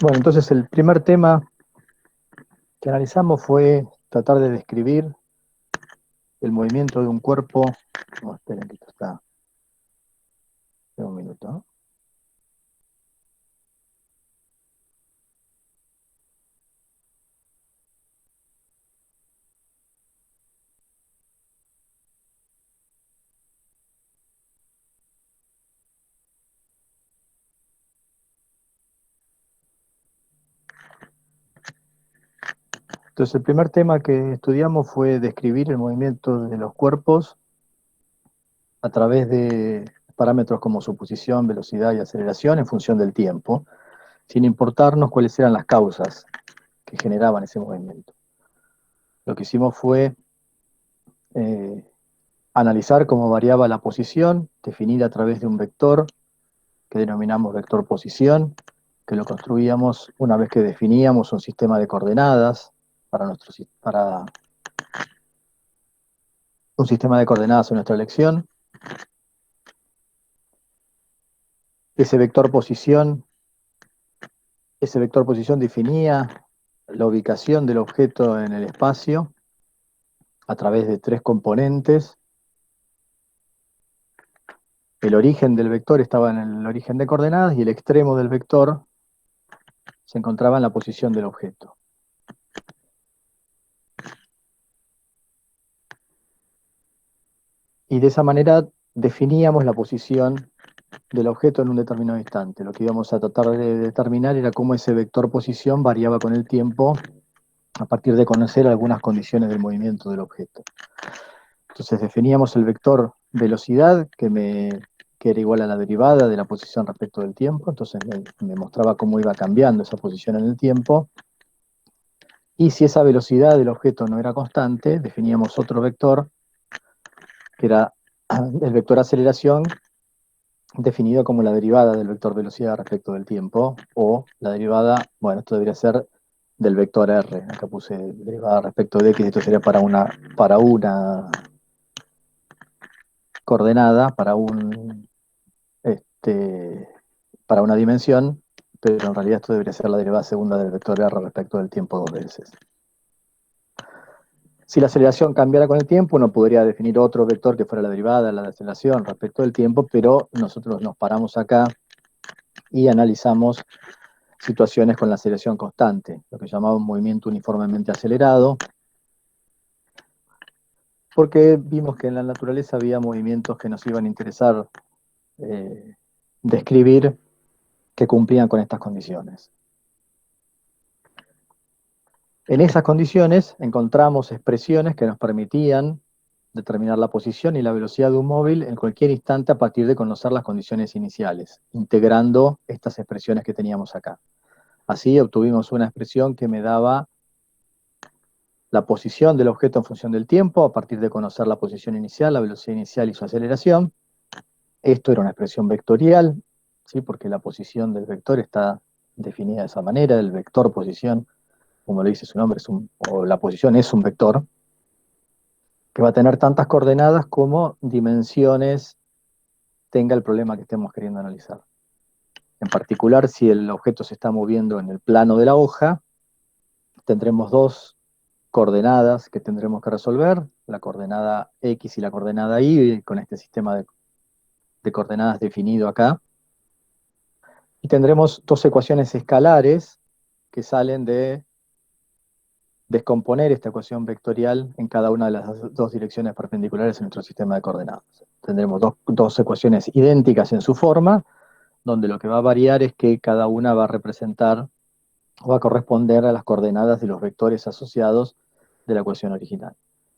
Bueno, entonces el primer tema que analizamos fue tratar de describir el movimiento de un cuerpo. No, esperen que esto está. Espera un minuto, ¿no? Entonces el primer tema que estudiamos fue describir el movimiento de los cuerpos a través de parámetros como su posición, velocidad y aceleración en función del tiempo, sin importarnos cuáles eran las causas que generaban ese movimiento. Lo que hicimos fue eh, analizar cómo variaba la posición, definida a través de un vector que denominamos vector posición, que lo construíamos una vez que definíamos un sistema de coordenadas para un sistema de coordenadas en nuestra elección. Ese vector posición definía la ubicación del objeto en el espacio a través de tres componentes. El origen del vector estaba en el origen de coordenadas y el extremo del vector se encontraba en la posición del objeto. Y de esa manera definíamos la posición del objeto en un determinado instante. Lo que íbamos a tratar de determinar era cómo ese vector posición variaba con el tiempo a partir de conocer algunas condiciones del movimiento del objeto. Entonces definíamos el vector velocidad, que era igual a la derivada de la posición respecto del tiempo, entonces me mostraba cómo iba cambiando esa posición en el tiempo. Y si esa velocidad del objeto no era constante, definíamos otro vector, que era el vector aceleración, definido como la derivada del vector velocidad respecto del tiempo, o la derivada, bueno, esto debería ser del vector r. Acá puse derivada respecto de x, esto sería para una coordenada, para una dimensión, pero en realidad esto debería ser la derivada segunda del vector r respecto del tiempo dos veces. Si la aceleración cambiara con el tiempo, uno podría definir otro vector que fuera la derivada de la aceleración respecto del tiempo, pero nosotros nos paramos acá y analizamos situaciones con la aceleración constante, lo que llamaba un movimiento uniformemente acelerado, porque vimos que en la naturaleza había movimientos que nos iban a interesar describir que cumplían con estas condiciones. En esas condiciones encontramos expresiones que nos permitían determinar la posición y la velocidad de un móvil en cualquier instante a partir de conocer las condiciones iniciales, integrando estas expresiones que teníamos acá. Así obtuvimos una expresión que me daba la posición del objeto en función del tiempo, a partir de conocer la posición inicial, la velocidad inicial y su aceleración. Esto era una expresión vectorial, ¿sí? Porque la posición del vector está definida de esa manera, el vector posición, como lo dice su nombre, o la posición es un vector, que va a tener tantas coordenadas como dimensiones tenga el problema que estemos queriendo analizar. En particular, si el objeto se está moviendo en el plano de la hoja, tendremos dos coordenadas que tendremos que resolver, la coordenada X y la coordenada Y, con este sistema de coordenadas definido acá. Y tendremos dos ecuaciones escalares que salen de descomponer esta ecuación vectorial en cada una de las dos direcciones perpendiculares en nuestro sistema de coordenadas. Tendremos dos ecuaciones idénticas en su forma, donde lo que va a variar es que cada una va a representar o va a corresponder a las coordenadas de los vectores asociados de la ecuación original.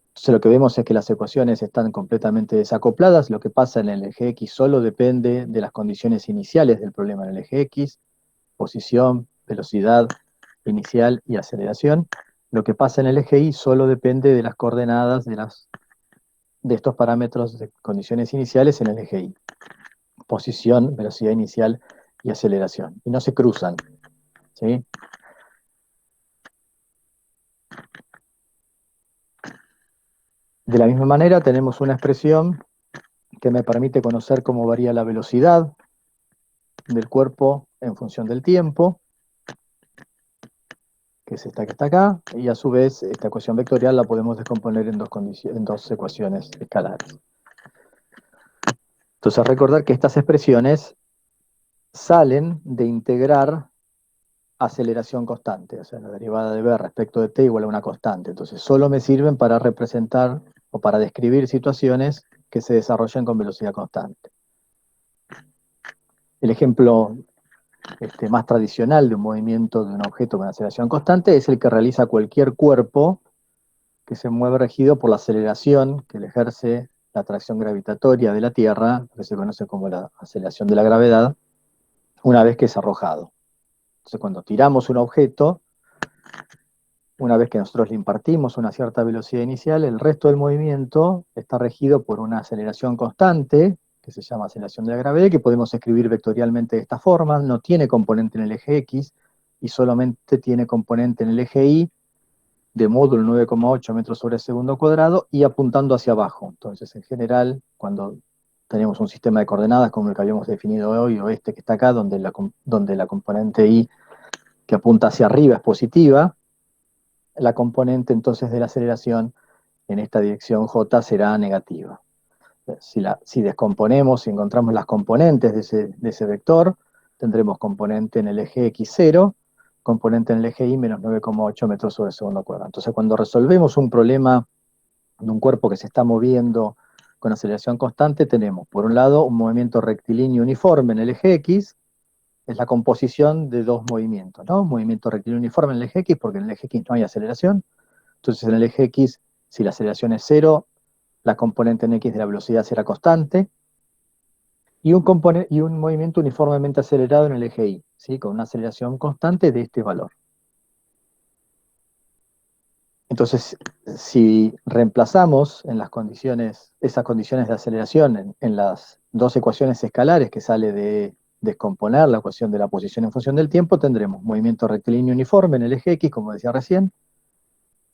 Entonces lo que vemos es que las ecuaciones están completamente desacopladas, lo que pasa en el eje X solo depende de las condiciones iniciales del problema en el eje X, posición, velocidad inicial y aceleración. Lo que pasa en el eje Y solo depende de las coordenadas de estos parámetros de condiciones iniciales en el eje Y. Posición, velocidad inicial y aceleración. Y no se cruzan, ¿sí? De la misma manera tenemos una expresión que me permite conocer cómo varía la velocidad del cuerpo en función del tiempo. que es esta que está acá, y a su vez esta ecuación vectorial la podemos descomponer en dos ecuaciones escalares. Entonces recordar que estas expresiones salen de integrar aceleración constante, o sea, la derivada de v respecto de t igual a una constante. Entonces solo me sirven para representar o para describir situaciones que se desarrollan con velocidad constante. El ejemplo más tradicional de un movimiento de un objeto con aceleración constante es el que realiza cualquier cuerpo que se mueve regido por la aceleración que le ejerce la atracción gravitatoria de la Tierra, que se conoce como la aceleración de la gravedad, una vez que es arrojado. Entonces, cuando tiramos un objeto, una vez que nosotros le impartimos una cierta velocidad inicial, el resto del movimiento está regido por una aceleración constante, que se llama aceleración de la gravedad, que podemos escribir vectorialmente de esta forma. No tiene componente en el eje X y solamente tiene componente en el eje Y, de módulo 9,8 metros sobre segundo cuadrado y apuntando hacia abajo. Entonces, en general, cuando tenemos un sistema de coordenadas como el que habíamos definido hoy, o este que está acá, donde la componente Y que apunta hacia arriba es positiva, la componente entonces de la aceleración en esta dirección J será negativa. Si descomponemos, si encontramos las componentes de ese vector, tendremos componente en el eje X0, componente en el eje Y menos 9,8 metros sobre segundo cuadrado. Entonces, cuando resolvemos un problema de un cuerpo que se está moviendo con aceleración constante, tenemos, por un lado, un movimiento rectilíneo uniforme en el eje X, es la composición de dos movimientos, ¿no? Un movimiento rectilíneo uniforme en el eje X, porque en el eje X no hay aceleración. Entonces, en el eje X, si la aceleración es cero, la componente en X de la velocidad será constante, y un movimiento uniformemente acelerado en el eje Y, ¿sí? Con una aceleración constante de este valor. Entonces, si reemplazamos en las condiciones, esas condiciones de aceleración en las dos ecuaciones escalares que sale de descomponer la ecuación de la posición en función del tiempo, tendremos movimiento rectilíneo uniforme en el eje X, como decía recién,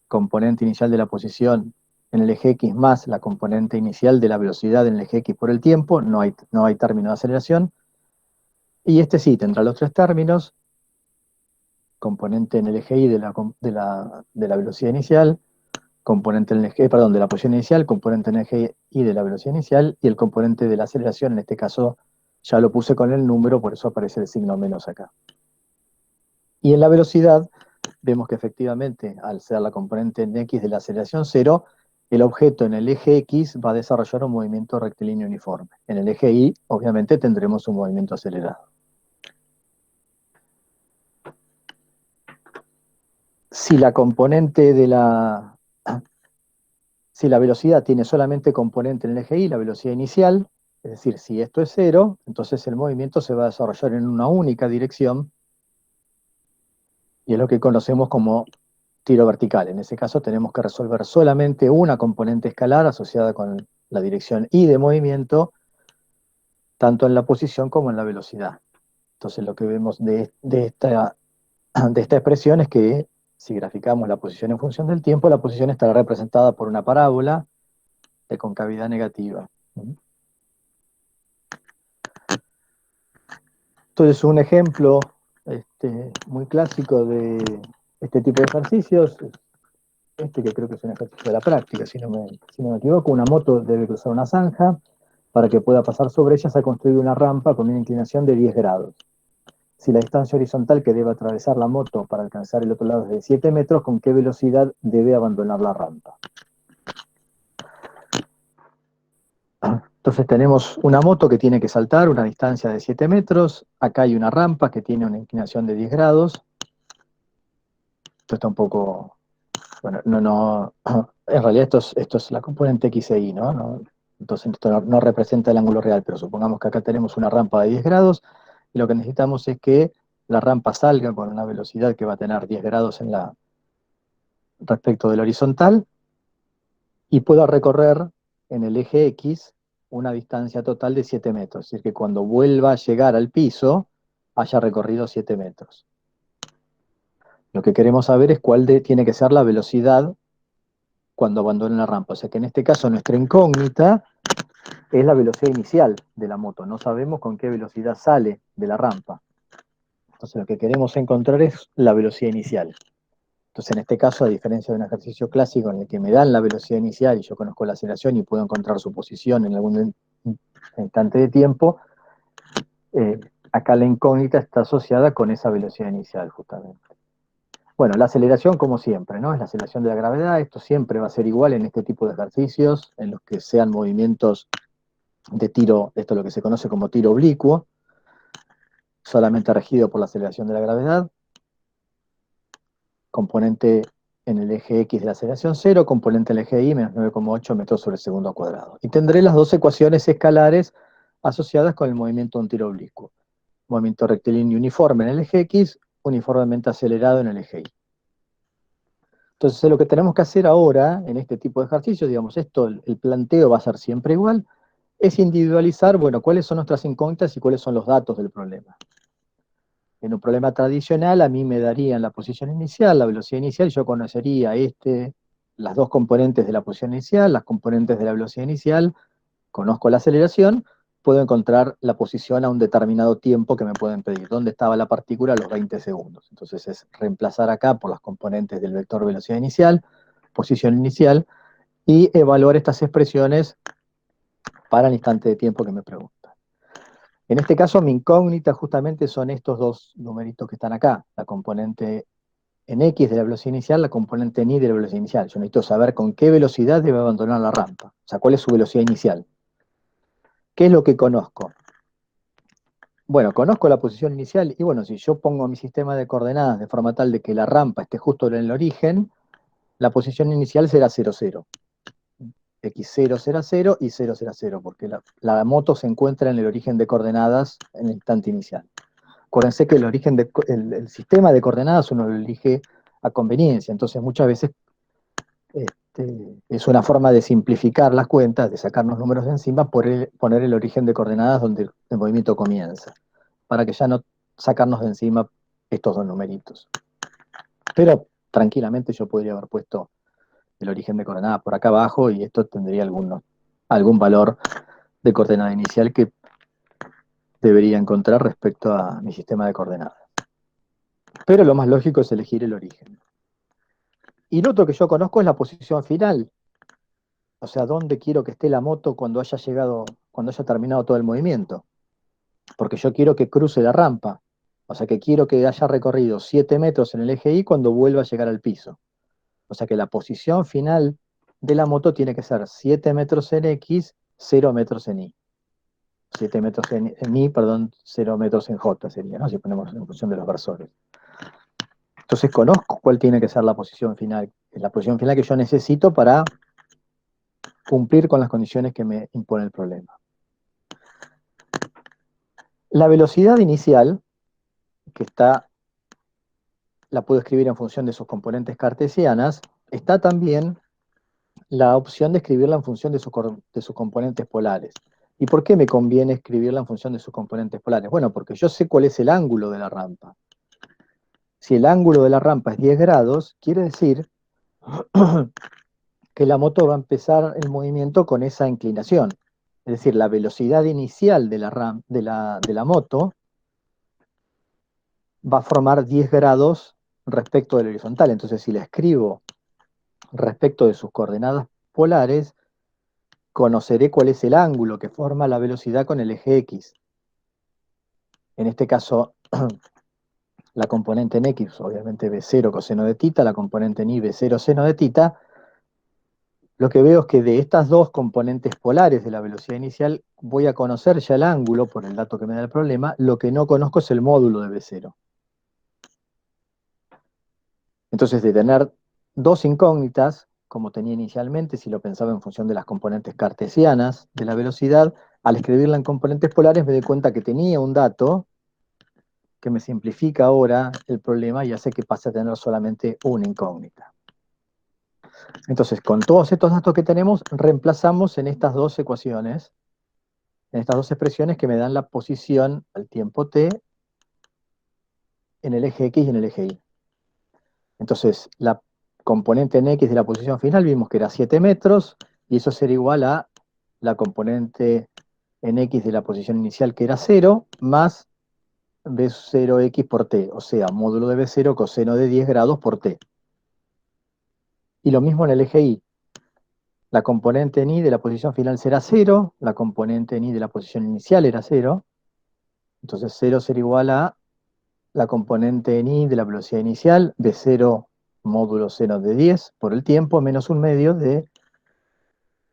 componente inicial de la posición en el eje X más la componente inicial de la velocidad en el eje X por el tiempo, no hay término de aceleración, y este sí tendrá los tres términos, componente en el eje Y de la velocidad inicial, componente en el eje, perdón, de la posición inicial, componente en el eje Y de la velocidad inicial, y el componente de la aceleración, en este caso ya lo puse con el número, por eso aparece el signo menos acá. Y en la velocidad, vemos que efectivamente, al ser la componente en X de la aceleración cero, el objeto en el eje X va a desarrollar un movimiento rectilíneo uniforme. En el eje Y, obviamente, tendremos un movimiento acelerado. Si la componente si la velocidad tiene solamente componente en el eje Y, la velocidad inicial, es decir, si esto es cero, entonces el movimiento se va a desarrollar en una única dirección, y es lo que conocemos como tiro vertical. En ese caso tenemos que resolver solamente una componente escalar asociada con la dirección Y de movimiento, tanto en la posición como en la velocidad. Entonces lo que vemos de esta expresión es que si graficamos la posición en función del tiempo, la posición estará representada por una parábola de concavidad negativa. Entonces, un ejemplo muy clásico de este tipo de ejercicios, que creo que es un ejercicio de la práctica, si no me equivoco, una moto debe cruzar una zanja. Para que pueda pasar sobre ella se ha construido una rampa con una inclinación de 10 grados. Si la distancia horizontal que debe atravesar la moto para alcanzar el otro lado es de 7 metros, ¿con qué velocidad debe abandonar la rampa? Entonces tenemos una moto que tiene que saltar una distancia de 7 metros, acá hay una rampa que tiene una inclinación de 10 grados, esto está un poco, bueno, en realidad esto es la componente X e Y, ¿no? Entonces esto no representa el ángulo real, pero supongamos que acá tenemos una rampa de 10 grados, y lo que necesitamos es que la rampa salga con una velocidad que va a tener 10 grados respecto del horizontal, y pueda recorrer en el eje X una distancia total de 7 metros, es decir, que cuando vuelva a llegar al piso, haya recorrido 7 metros. Lo que queremos saber es cuál tiene que ser la velocidad cuando abandone la rampa. O sea que en este caso nuestra incógnita es la velocidad inicial de la moto. No sabemos con qué velocidad sale de la rampa. Entonces lo que queremos encontrar es la velocidad inicial. Entonces, en este caso, a diferencia de un ejercicio clásico en el que me dan la velocidad inicial y yo conozco la aceleración y puedo encontrar su posición en algún instante de tiempo, acá la incógnita está asociada con esa velocidad inicial, justamente. Bueno, la aceleración, como siempre, ¿no? Es la aceleración de la gravedad. Esto siempre va a ser igual en este tipo de ejercicios, en los que sean movimientos de tiro, esto es lo que se conoce como tiro oblicuo, solamente regido por la aceleración de la gravedad. Componente en el eje X de la aceleración 0, componente en el eje Y, menos 9,8 metros sobre segundo al cuadrado. Y tendré las dos ecuaciones escalares asociadas con el movimiento de un tiro oblicuo. Movimiento rectilíneo uniforme en el eje X, uniformemente acelerado en el eje Y. Entonces, lo que tenemos que hacer ahora, en este tipo de ejercicios, digamos, el planteo va a ser siempre igual, es individualizar, bueno, cuáles son nuestras incógnitas y cuáles son los datos del problema. En un problema tradicional, a mí me darían la posición inicial, la velocidad inicial, y yo conocería las dos componentes de la posición inicial, las componentes de la velocidad inicial, conozco la aceleración, puedo encontrar la posición a un determinado tiempo que me pueden pedir. ¿Dónde estaba la partícula a los 20 segundos? Entonces es reemplazar acá por las componentes del vector velocidad inicial, posición inicial, y evaluar estas expresiones para el instante de tiempo que me preguntan. En este caso, mi incógnita justamente son estos dos numeritos que están acá, la componente en X de la velocidad inicial, la componente en Y de la velocidad inicial. Yo necesito saber con qué velocidad debe abandonar la rampa, o sea, cuál es su velocidad inicial. ¿Qué es lo que conozco? Bueno, conozco la posición inicial y bueno, si yo pongo mi sistema de coordenadas de forma tal de que la rampa esté justo en el origen, la posición inicial será 0, 0. X0, 0, 0 y 0, 0, 0, porque la moto se encuentra en el origen de coordenadas en el instante inicial. Acuérdense que el sistema de coordenadas uno lo elige a conveniencia, entonces muchas veces es una forma de simplificar las cuentas, de sacarnos números de encima, poner el origen de coordenadas donde el movimiento comienza, para que ya no sacarnos de encima estos dos numeritos. Pero tranquilamente yo podría haber puesto el origen de coordenadas por acá abajo y esto tendría algún valor de coordenada inicial que debería encontrar respecto a mi sistema de coordenadas. Pero lo más lógico es elegir el origen. Y lo otro que yo conozco es la posición final. O sea, dónde quiero que esté la moto cuando haya terminado todo el movimiento. Porque yo quiero que cruce la rampa. O sea, que quiero que haya recorrido 7 metros en el eje Y cuando vuelva a llegar al piso. O sea, que la posición final de la moto tiene que ser 7 metros en X, 0 metros en Y. 7 metros en Y, perdón, 0 metros en J sería, ¿no? Si ponemos en función de los versores. Entonces conozco cuál tiene que ser la posición final. Es la posición final que yo necesito para cumplir con las condiciones que me impone el problema. La velocidad inicial, la puedo escribir en función de sus componentes cartesianas, está también la opción de escribirla en función de sus componentes polares. ¿Y por qué me conviene escribirla en función de sus componentes polares? Bueno, porque yo sé cuál es el ángulo de la rampa. Si el ángulo de la rampa es 10 grados, quiere decir que la moto va a empezar el movimiento con esa inclinación. Es decir, la velocidad inicial de la moto va a formar 10 grados respecto del horizontal. Entonces, si la escribo respecto de sus coordenadas polares, conoceré cuál es el ángulo que forma la velocidad con el eje X. En este caso, la componente en X, obviamente B0 coseno de tita, la componente en Y B0 seno de tita. Lo que veo es que de estas dos componentes polares de la velocidad inicial voy a conocer ya el ángulo por el dato que me da el problema, lo que no conozco es el módulo de B0. Entonces, de tener dos incógnitas, como tenía inicialmente, si lo pensaba en función de las componentes cartesianas de la velocidad, al escribirla en componentes polares me doy cuenta que tenía un dato que me simplifica ahora el problema y hace que pase a tener solamente una incógnita. Entonces, con todos estos datos que tenemos, reemplazamos en estas dos ecuaciones, en estas dos expresiones que me dan la posición al tiempo t en el eje X y en el eje Y. Entonces, la componente en X de la posición final vimos que era 7 metros, y eso será igual a la componente en X de la posición inicial, que era 0, más B0X por T, o sea, módulo de B0 coseno de 10 grados por T. Y lo mismo en el eje Y. La componente en Y de la posición final será 0, la componente en Y de la posición inicial era 0, entonces 0 será igual a la componente en Y de la velocidad inicial, V0 módulo seno de 10 por el tiempo, menos un medio de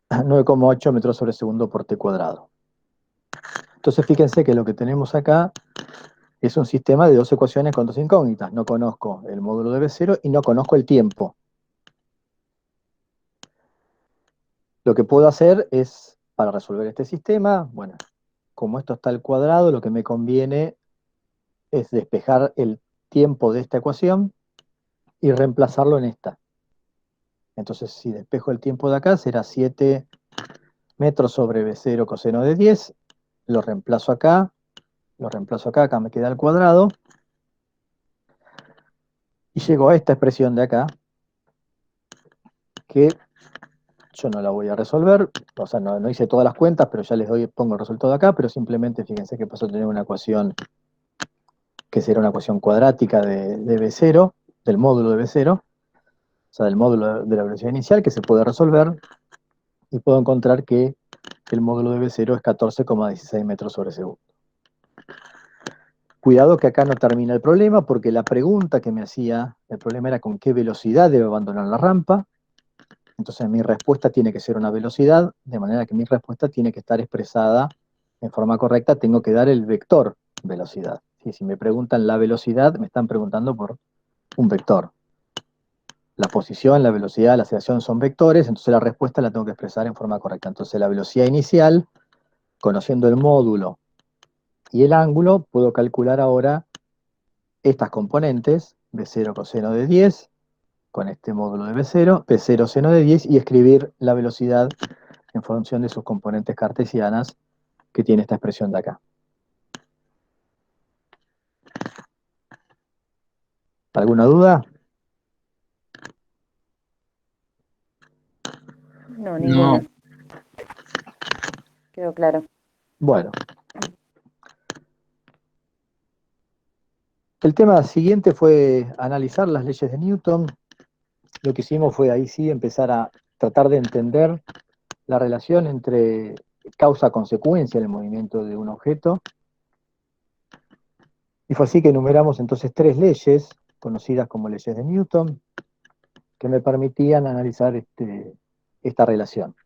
9,8 metros sobre segundo por t cuadrado. Entonces fíjense que lo que tenemos acá es un sistema de dos ecuaciones con dos incógnitas. No conozco el módulo de V0 y no conozco el tiempo. Lo que puedo hacer es, para resolver este sistema, bueno, como esto está al cuadrado, lo que me conviene es despejar el tiempo de esta ecuación y reemplazarlo en esta. Entonces, si despejo el tiempo de acá, será 7 metros sobre V0 coseno de 10. Lo reemplazo acá, acá me queda al cuadrado. Y llego a esta expresión de acá, que yo no la voy a resolver, o sea, no hice todas las cuentas, pero ya pongo el resultado acá, pero simplemente fíjense que paso a tener una ecuación que será una ecuación cuadrática de V0, del módulo de V0, o sea, del módulo de la velocidad inicial, que se puede resolver, y puedo encontrar que el módulo de V0 es 14,16 metros sobre segundo. Cuidado que acá no termina el problema, porque la pregunta que me hacía, el problema era con qué velocidad debo abandonar la rampa. Entonces mi respuesta tiene que ser una velocidad, de manera que mi respuesta tiene que estar expresada en forma correcta, tengo que dar el vector velocidad. ¿Sí? Si me preguntan la velocidad, me están preguntando por un vector. La posición, la velocidad, la aceleración son vectores, entonces la respuesta la tengo que expresar en forma correcta. Entonces la velocidad inicial, conociendo el módulo y el ángulo, puedo calcular ahora estas componentes, V0 coseno de 10, con este módulo de V0, V0 seno de 10, y escribir la velocidad en función de sus componentes cartesianas que tiene esta expresión de acá. ¿Alguna duda? No, ninguna. Quedó claro. Bueno. El tema siguiente fue analizar las leyes de Newton. Lo que hicimos fue ahí sí empezar a tratar de entender la relación entre causa-consecuencia en el movimiento de un objeto. Y fue así que enumeramos entonces tres leyes, conocidas como leyes de Newton, que me permitían analizar esta relación.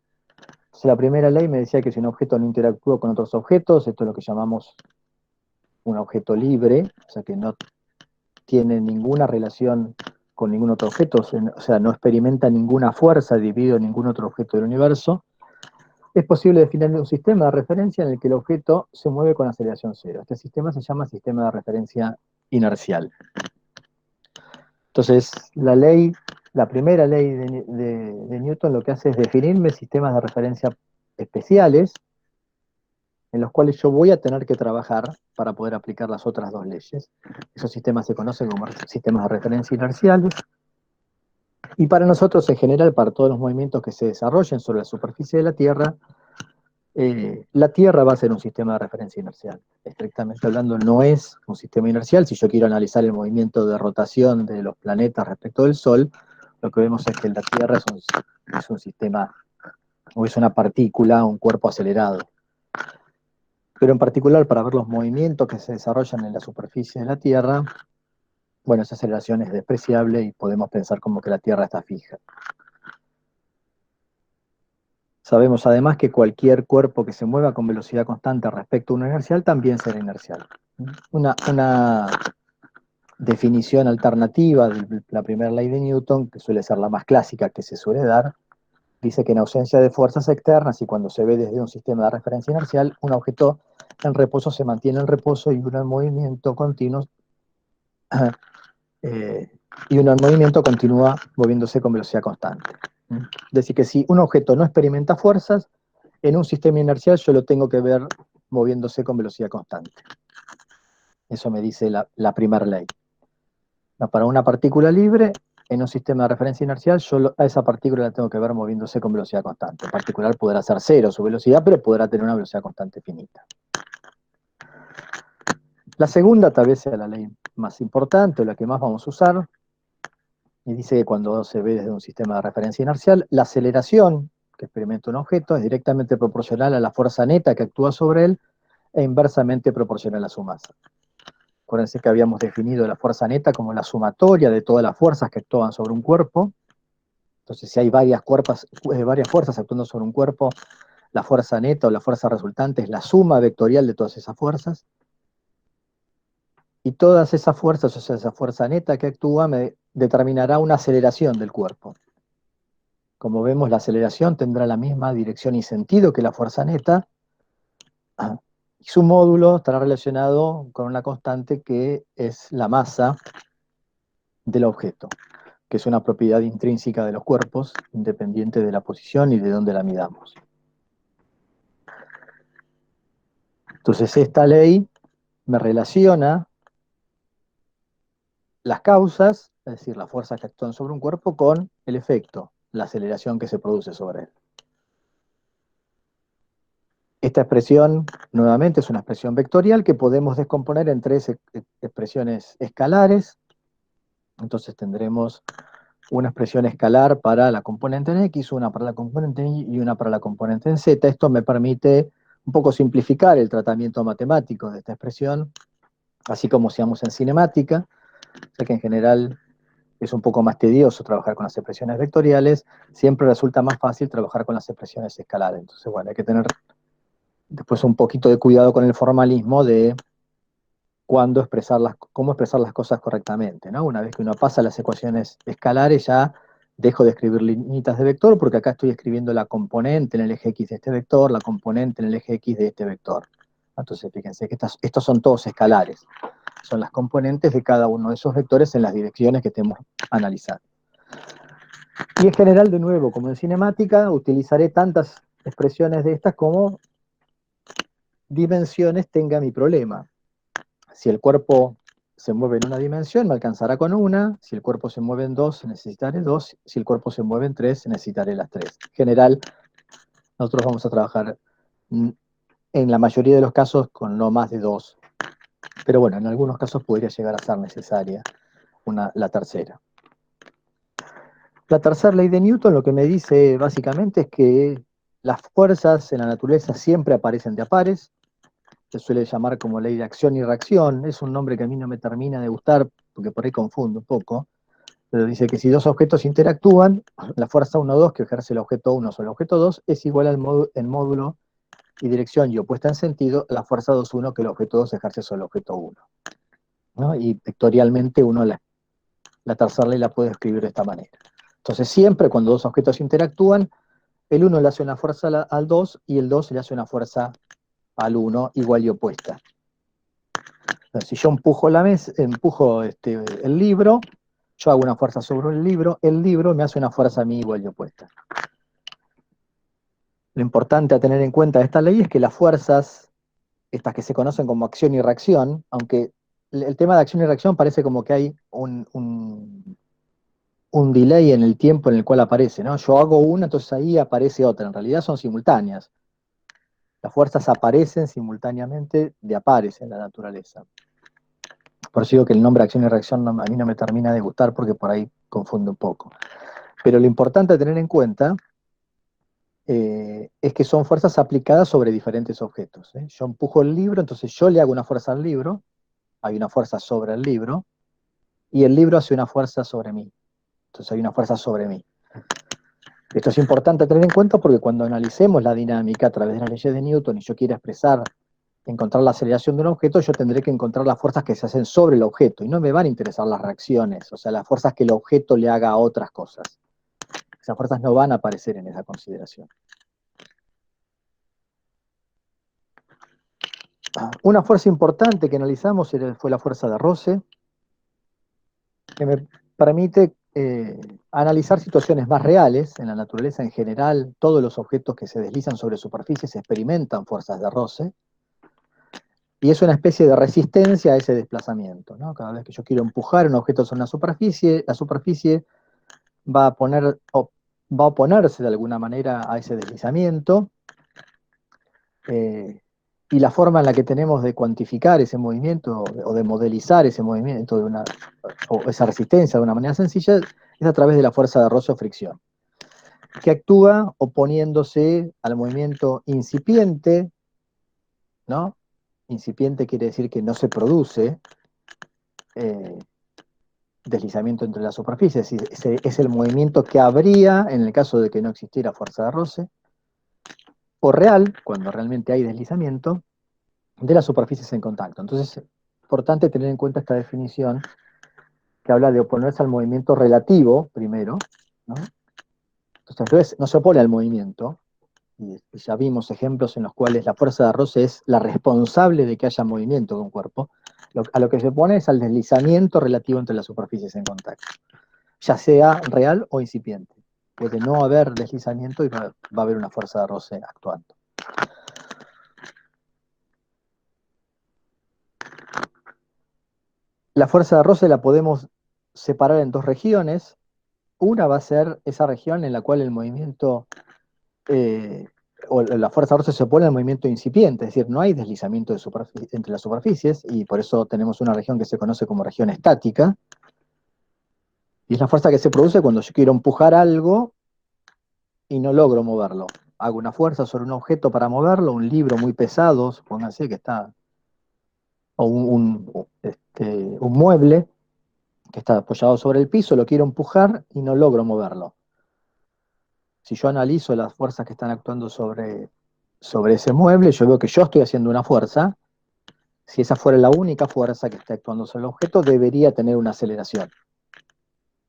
Entonces, la primera ley me decía que si un objeto no interactúa con otros objetos, esto es lo que llamamos un objeto libre, o sea que no tiene ninguna relación con ningún otro objeto, o sea, no experimenta ninguna fuerza debido a ningún otro objeto del universo, es posible definir un sistema de referencia en el que el objeto se mueve con aceleración cero. Este sistema se llama sistema de referencia inercial. Entonces, la primera ley de Newton lo que hace es definirme sistemas de referencia especiales en los cuales yo voy a tener que trabajar para poder aplicar las otras dos leyes. Esos sistemas se conocen como sistemas de referencia inerciales, y para nosotros, en general, para todos los movimientos que se desarrollen sobre la superficie de la Tierra va a ser un sistema de referencia inercial. Estrictamente hablando, no es un sistema inercial. Si yo quiero analizar el movimiento de rotación de los planetas respecto del Sol, lo que vemos es que la Tierra es un sistema, o es una partícula, un cuerpo acelerado. Pero en particular, para ver los movimientos que se desarrollan en la superficie de la Tierra, bueno, esa aceleración es despreciable y podemos pensar como que la Tierra está fija. Sabemos además que cualquier cuerpo que se mueva con velocidad constante respecto a una inercial también será inercial. Una definición alternativa de la primera ley de Newton, que suele ser la más clásica que se suele dar, dice que en ausencia de fuerzas externas y cuando se ve desde un sistema de referencia inercial, un objeto en reposo se mantiene en reposo y uno en movimiento continuo continúa moviéndose con velocidad constante. Es decir, que si un objeto no experimenta fuerzas, en un sistema inercial yo lo tengo que ver moviéndose con velocidad constante. Eso me dice la primera ley. Para una partícula libre, en un sistema de referencia inercial, yo a esa partícula la tengo que ver moviéndose con velocidad constante. En particular podrá ser cero su velocidad, pero podrá tener una velocidad constante finita. La segunda tal vez sea la ley más importante, o la que más vamos a usar, y dice que cuando se ve desde un sistema de referencia inercial, la aceleración que experimenta un objeto es directamente proporcional a la fuerza neta que actúa sobre él e inversamente proporcional a su masa. Acuérdense que habíamos definido la fuerza neta como la sumatoria de todas las fuerzas que actúan sobre un cuerpo. Entonces, si hay varias fuerzas actuando sobre un cuerpo, la fuerza neta o la fuerza resultante es la suma vectorial de todas esas fuerzas. Y todas esas fuerzas, o sea, esa fuerza neta que actúa, me determinará una aceleración del cuerpo. Como vemos, la aceleración tendrá la misma dirección y sentido que la fuerza neta, y su módulo estará relacionado con una constante que es la masa del objeto, que es una propiedad intrínseca de los cuerpos, independiente de la posición y de dónde la midamos. Entonces, esta ley me relaciona las causas, es decir, las fuerzas que actúan sobre un cuerpo, con el efecto, la aceleración que se produce sobre él. Esta expresión, nuevamente, es una expresión vectorial que podemos descomponer en tres expresiones escalares. Entonces tendremos una expresión escalar para la componente en X, una para la componente en Y y una para la componente en Z. Esto me permite un poco simplificar el tratamiento matemático de esta expresión, así como hacíamos en cinemática, ya que en general es un poco más tedioso trabajar con las expresiones vectoriales, siempre resulta más fácil trabajar con las expresiones escalares. Entonces, bueno, hay que tener después un poquito de cuidado con el formalismo de cómo expresar las cosas correctamente, ¿no? Una vez que uno pasa las ecuaciones escalares, ya dejo de escribir líneas de vector, porque acá estoy escribiendo la componente en el eje X de este vector, la componente en el eje X de este vector. Entonces, fíjense que estos son todos escalares. Son las componentes de cada uno de esos vectores en las direcciones que estemos analizando. Y en general, de nuevo, como en cinemática, utilizaré tantas expresiones de estas como dimensiones tenga mi problema. Si el cuerpo se mueve en una dimensión, me alcanzará con una. Si el cuerpo se mueve en dos, necesitaré dos. Si el cuerpo se mueve en tres, necesitaré las tres. En general, nosotros vamos a trabajar en la mayoría de los casos con no más de dos. Pero bueno, en algunos casos podría llegar a ser necesaria la tercera. La tercera ley de Newton lo que me dice básicamente es que las fuerzas en la naturaleza siempre aparecen de a pares. Se suele llamar como ley de acción y reacción. Es un nombre que a mí no me termina de gustar, porque por ahí confundo un poco. Pero dice que si dos objetos interactúan, la fuerza 1,2 que ejerce el objeto 1 sobre el objeto 2 es igual en módulo y dirección y opuesta en sentido a la fuerza 2,1 que el objeto 2 ejerce sobre el objeto 1. ¿No? Y vectorialmente uno la tercera ley la puede escribir de esta manera. Entonces siempre cuando dos objetos interactúan, el 1 le hace una fuerza al 2 y el 2 le hace una fuerza al 1 igual y opuesta. Entonces, si yo empujo el libro, yo hago una fuerza sobre el libro me hace una fuerza a mí igual y opuesta. Lo importante a tener en cuenta de esta ley es que las fuerzas, estas que se conocen como acción y reacción, aunque el tema de acción y reacción parece como que hay un delay en el tiempo en el cual aparece, ¿no? Yo hago una, entonces ahí aparece otra. En realidad son simultáneas. Las fuerzas aparecen simultáneamente de a pares en la naturaleza. Por eso digo que el nombre acción y reacción a mí no me termina de gustar porque por ahí confunde un poco. Pero lo importante a tener en cuenta es que son fuerzas aplicadas sobre diferentes objetos. Yo empujo el libro, entonces yo le hago una fuerza al libro, hay una fuerza sobre el libro, y el libro hace una fuerza sobre mí. Entonces hay una fuerza sobre mí. Esto es importante tener en cuenta porque cuando analicemos la dinámica a través de las leyes de Newton y yo quiera encontrar la aceleración de un objeto, yo tendré que encontrar las fuerzas que se hacen sobre el objeto, y no me van a interesar las reacciones, o sea, las fuerzas que el objeto le haga a otras cosas. Esas fuerzas no van a aparecer en esa consideración. Una fuerza importante que analizamos fue la fuerza de Rosse, que me permite analizar situaciones más reales. En la naturaleza en general, todos los objetos que se deslizan sobre superficies experimentan fuerzas de Rosse, y es una especie de resistencia a ese desplazamiento, ¿no? Cada vez que yo quiero empujar un objeto sobre una superficie, la superficie va a oponerse de alguna manera a ese deslizamiento, y la forma en la que tenemos de cuantificar ese movimiento o de modelizar ese movimiento o esa resistencia de una manera sencilla es a través de la fuerza de roce o fricción, que actúa oponiéndose al movimiento incipiente, ¿no? Incipiente quiere decir que no se produce eh, deslizamiento entre las superficies, es decir, es el movimiento que habría en el caso de que no existiera fuerza de roce, o real, cuando realmente hay deslizamiento, de las superficies en contacto. Entonces, es importante tener en cuenta esta definición que habla de oponerse al movimiento relativo, primero, ¿no? Entonces, no se opone al movimiento, y ya vimos ejemplos en los cuales la fuerza de roce es la responsable de que haya movimiento de un cuerpo. A lo que se opone es al deslizamiento relativo entre las superficies en contacto, ya sea real o incipiente. Puede no haber deslizamiento y va a haber una fuerza de roce actuando. La fuerza de roce la podemos separar en dos regiones. Una va a ser esa región en la cual el movimiento eh, o la fuerza de roce se opone al movimiento incipiente, es decir, no hay deslizamiento entre las superficies, y por eso tenemos una región que se conoce como región estática, y es la fuerza que se produce cuando yo quiero empujar algo y no logro moverlo. Hago una fuerza sobre un objeto para moverlo, un libro muy pesado, supónganse que está, o un mueble que está apoyado sobre el piso, lo quiero empujar y no logro moverlo. Si yo analizo las fuerzas que están actuando sobre ese mueble, yo veo que yo estoy haciendo una fuerza. Si esa fuera la única fuerza que está actuando sobre el objeto, debería tener una aceleración,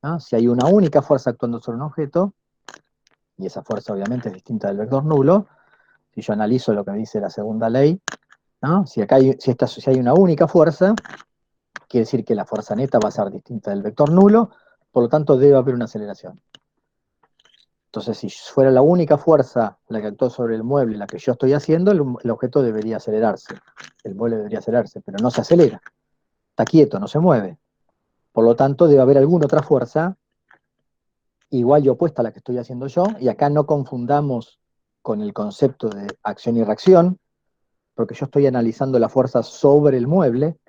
¿no? Si hay una única fuerza actuando sobre un objeto, y esa fuerza obviamente es distinta del vector nulo, si yo analizo lo que me dice la segunda ley, ¿no? Si hay una única fuerza, quiere decir que la fuerza neta va a ser distinta del vector nulo, por lo tanto debe haber una aceleración. Entonces, si fuera la única fuerza la que actuó sobre el mueble, la que yo estoy haciendo, el objeto debería acelerarse. El mueble debería acelerarse, pero no se acelera. Está quieto, no se mueve. Por lo tanto, debe haber alguna otra fuerza igual y opuesta a la que estoy haciendo yo, y acá no confundamos con el concepto de acción y reacción, porque yo estoy analizando la fuerza sobre el mueble.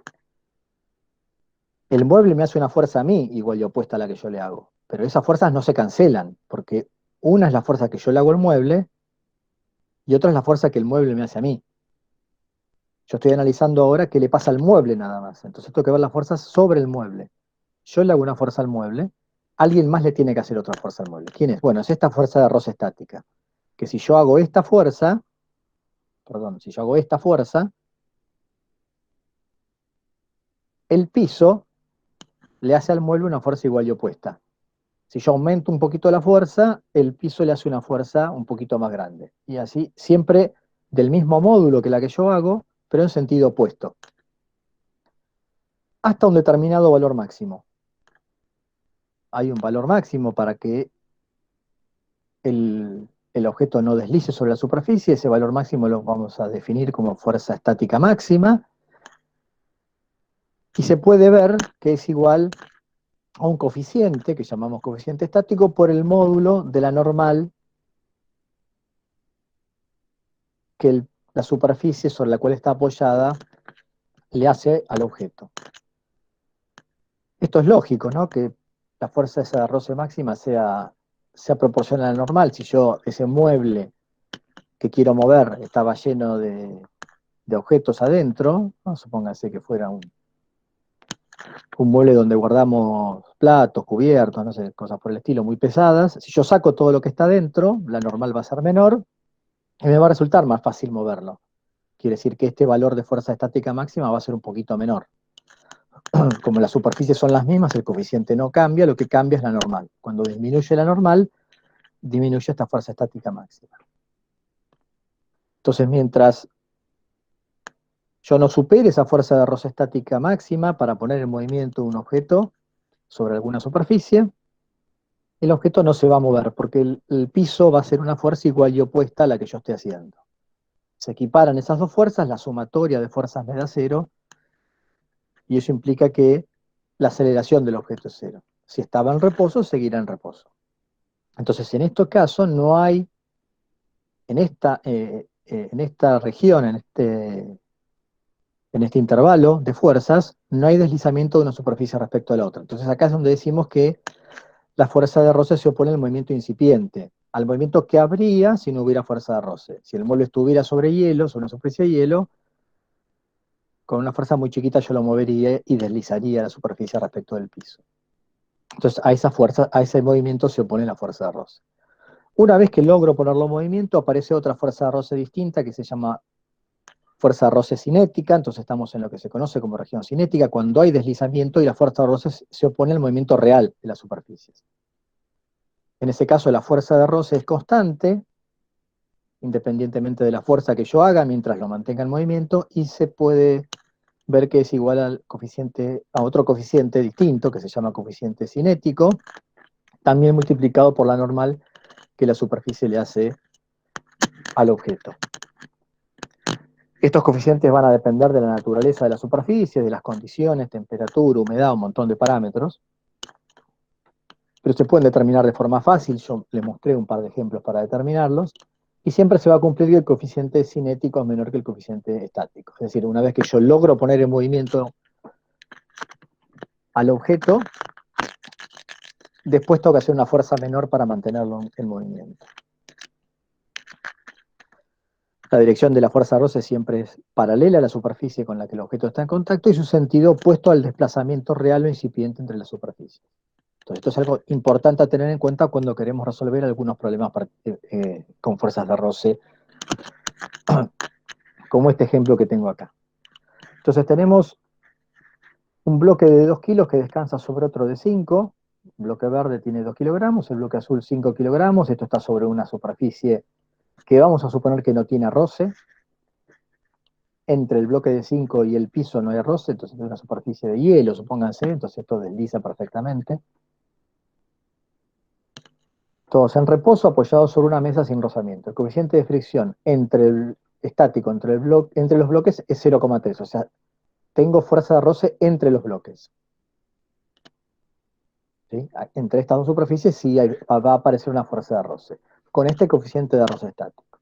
El mueble me hace una fuerza a mí igual y opuesta a la que yo le hago, pero esas fuerzas no se cancelan, porque una es la fuerza que yo le hago al mueble y otra es la fuerza que el mueble me hace a mí. Yo estoy analizando ahora qué le pasa al mueble nada más, entonces tengo que ver las fuerzas sobre el mueble. Yo le hago una fuerza al mueble, alguien más le tiene que hacer otra fuerza al mueble. ¿Quién es? Bueno, es esta fuerza de roce estática, que si yo hago esta fuerza, perdón, si yo hago esta fuerza, el piso le hace al mueble una fuerza igual y opuesta. Si yo aumento un poquito la fuerza, el piso le hace una fuerza un poquito más grande. Y así, siempre del mismo módulo que la que yo hago, pero en sentido opuesto. Hasta un determinado valor máximo. Hay un valor máximo para que el objeto no deslice sobre la superficie. Ese valor máximo lo vamos a definir como fuerza estática máxima. Y se puede ver que es igual a un coeficiente, que llamamos coeficiente estático, por el módulo de la normal que la superficie sobre la cual está apoyada le hace al objeto. Esto es lógico, ¿no? Que la fuerza esa de roce máxima sea proporcional a la normal. Si yo, ese mueble que quiero mover estaba lleno de objetos adentro, ¿no? Supóngase que fuera un mueble donde guardamos platos, cubiertos, no sé, cosas por el estilo, muy pesadas. Si yo saco todo lo que está dentro, la normal va a ser menor y me va a resultar más fácil moverlo. Quiere decir que este valor de fuerza estática máxima va a ser un poquito menor. Como las superficies son las mismas, el coeficiente no cambia, lo que cambia es la normal. Cuando disminuye la normal, disminuye esta fuerza estática máxima. Entonces, mientras yo no supere esa fuerza de roce estática máxima para poner en movimiento un objeto sobre alguna superficie, el objeto no se va a mover, porque el piso va a ser una fuerza igual y opuesta a la que yo estoy haciendo. Se equiparan esas dos fuerzas, la sumatoria de fuerzas me da cero, y eso implica que la aceleración del objeto es cero. Si estaba en reposo, seguirá en reposo. Entonces, en estos casos no hay, en esta región, en este intervalo de fuerzas, no hay deslizamiento de una superficie respecto a la otra. Entonces acá es donde decimos que la fuerza de roce se opone al movimiento incipiente, al movimiento que habría si no hubiera fuerza de roce. Si el mueble estuviera sobre hielo, sobre una superficie de hielo, con una fuerza muy chiquita yo lo movería y deslizaría la superficie respecto del piso. Entonces a esa fuerza, a ese movimiento se opone la fuerza de roce. Una vez que logro ponerlo en movimiento, aparece otra fuerza de roce distinta que se llama fuerza de roce cinética. Entonces estamos en lo que se conoce como región cinética, cuando hay deslizamiento y la fuerza de roce se opone al movimiento real de las superficies. En ese caso la fuerza de roce es constante, independientemente de la fuerza que yo haga mientras lo mantenga en movimiento, y se puede ver que es igual al coeficiente, a otro coeficiente distinto que se llama coeficiente cinético, también multiplicado por la normal que la superficie le hace al objeto. Estos coeficientes van a depender de la naturaleza de la superficie, de las condiciones, temperatura, humedad, un montón de parámetros, pero se pueden determinar de forma fácil. Yo les mostré un par de ejemplos para determinarlos, y siempre se va a cumplir que el coeficiente cinético es menor que el coeficiente estático. Es decir, una vez que yo logro poner en movimiento al objeto, después tengo que hacer una fuerza menor para mantenerlo en movimiento. La dirección de la fuerza de roce siempre es paralela a la superficie con la que el objeto está en contacto y su sentido opuesto al desplazamiento real o incipiente entre las superficies. Entonces, esto es algo importante a tener en cuenta cuando queremos resolver algunos problemas con fuerzas de roce, como este ejemplo que tengo acá. Entonces tenemos un bloque de 2 kilos que descansa sobre otro de 5, el bloque verde tiene 2 kilogramos, el bloque azul 5 kilogramos, esto está sobre una superficie que vamos a suponer que no tiene roce. Entre el bloque de 5 y el piso no hay roce, entonces es una superficie de hielo, supónganse, entonces esto desliza perfectamente. Todos en reposo, apoyados sobre una mesa sin rozamiento. El coeficiente de fricción entre el estático, entre los bloques es 0,3, o sea, tengo fuerza de roce entre los bloques. ¿Sí? Entre estas dos superficies sí va a aparecer una fuerza de roce, con este coeficiente de roce estático.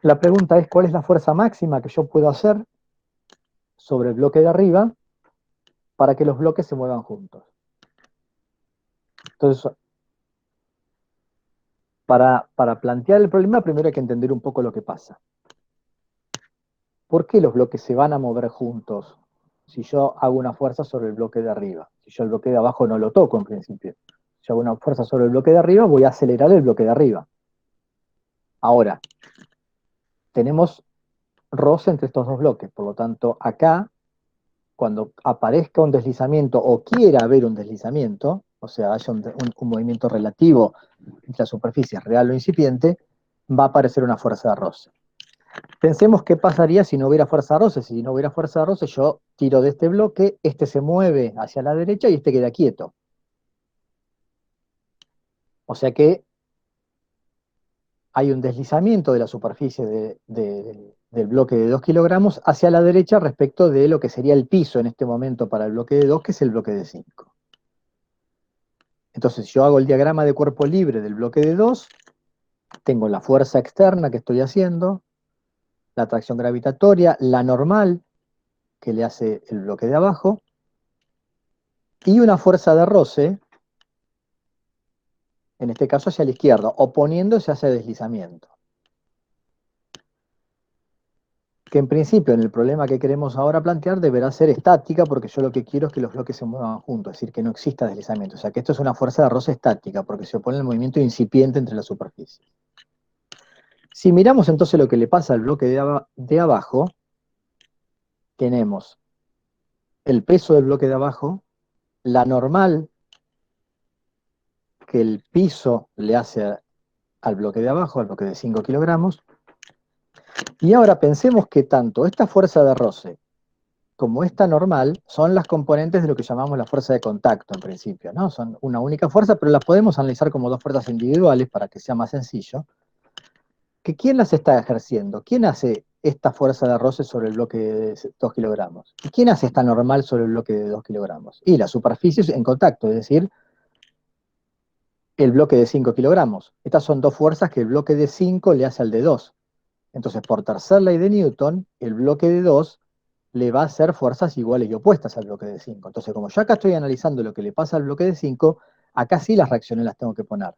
La pregunta es, ¿cuál es la fuerza máxima que yo puedo hacer sobre el bloque de arriba para que los bloques se muevan juntos? Entonces, para plantear el problema, primero hay que entender un poco lo que pasa. ¿Por qué los bloques se van a mover juntos si yo hago una fuerza sobre el bloque de arriba? Si yo el bloque de abajo no lo toco en principio. Si yo hago una fuerza sobre el bloque de arriba, voy a acelerar el bloque de arriba. Ahora, tenemos roce entre estos dos bloques, por lo tanto, acá, cuando aparezca un deslizamiento o quiera haber un deslizamiento, o sea, haya un movimiento relativo entre las superficies real o incipiente, va a aparecer una fuerza de roce. Pensemos qué pasaría si no hubiera fuerza de roce. Si no hubiera fuerza de roce, yo tiro de este bloque, este se mueve hacia la derecha y este queda quieto. O sea que hay un deslizamiento de la superficie del bloque de 2 kilogramos hacia la derecha respecto de lo que sería el piso en este momento para el bloque de 2, que es el bloque de 5. Entonces, si yo hago el diagrama de cuerpo libre del bloque de 2, tengo la fuerza externa que estoy haciendo, la atracción gravitatoria, la normal que le hace el bloque de abajo, y una fuerza de roce, en este caso hacia la izquierda, oponiéndose hacia el deslizamiento. Que en principio, en el problema que queremos ahora plantear, deberá ser estática, porque yo lo que quiero es que los bloques se muevan juntos, es decir, que no exista deslizamiento. O sea, que esto es una fuerza de roce estática, porque se opone al movimiento incipiente entre las superficies. Si miramos entonces lo que le pasa al bloque de abajo, tenemos el peso del bloque de abajo, la normal que el piso le hace al bloque de abajo, al bloque de 5 kilogramos, y ahora pensemos que tanto esta fuerza de roce como esta normal son las componentes de lo que llamamos la fuerza de contacto en principio, ¿no? Son una única fuerza, pero las podemos analizar como dos fuerzas individuales para que sea más sencillo. ¿Quién las está ejerciendo? ¿Quién hace esta fuerza de roce sobre el bloque de 2 kilogramos? ¿Y quién hace esta normal sobre el bloque de 2 kilogramos? Y la superficie en contacto, es decir, el bloque de 5 kilogramos. Estas son dos fuerzas que el bloque de 5 le hace al de 2. Entonces, por tercera ley de Newton, el bloque de 2 le va a hacer fuerzas iguales y opuestas al bloque de 5. Entonces, como yo acá estoy analizando lo que le pasa al bloque de 5, Acá sí las reacciones las tengo que poner,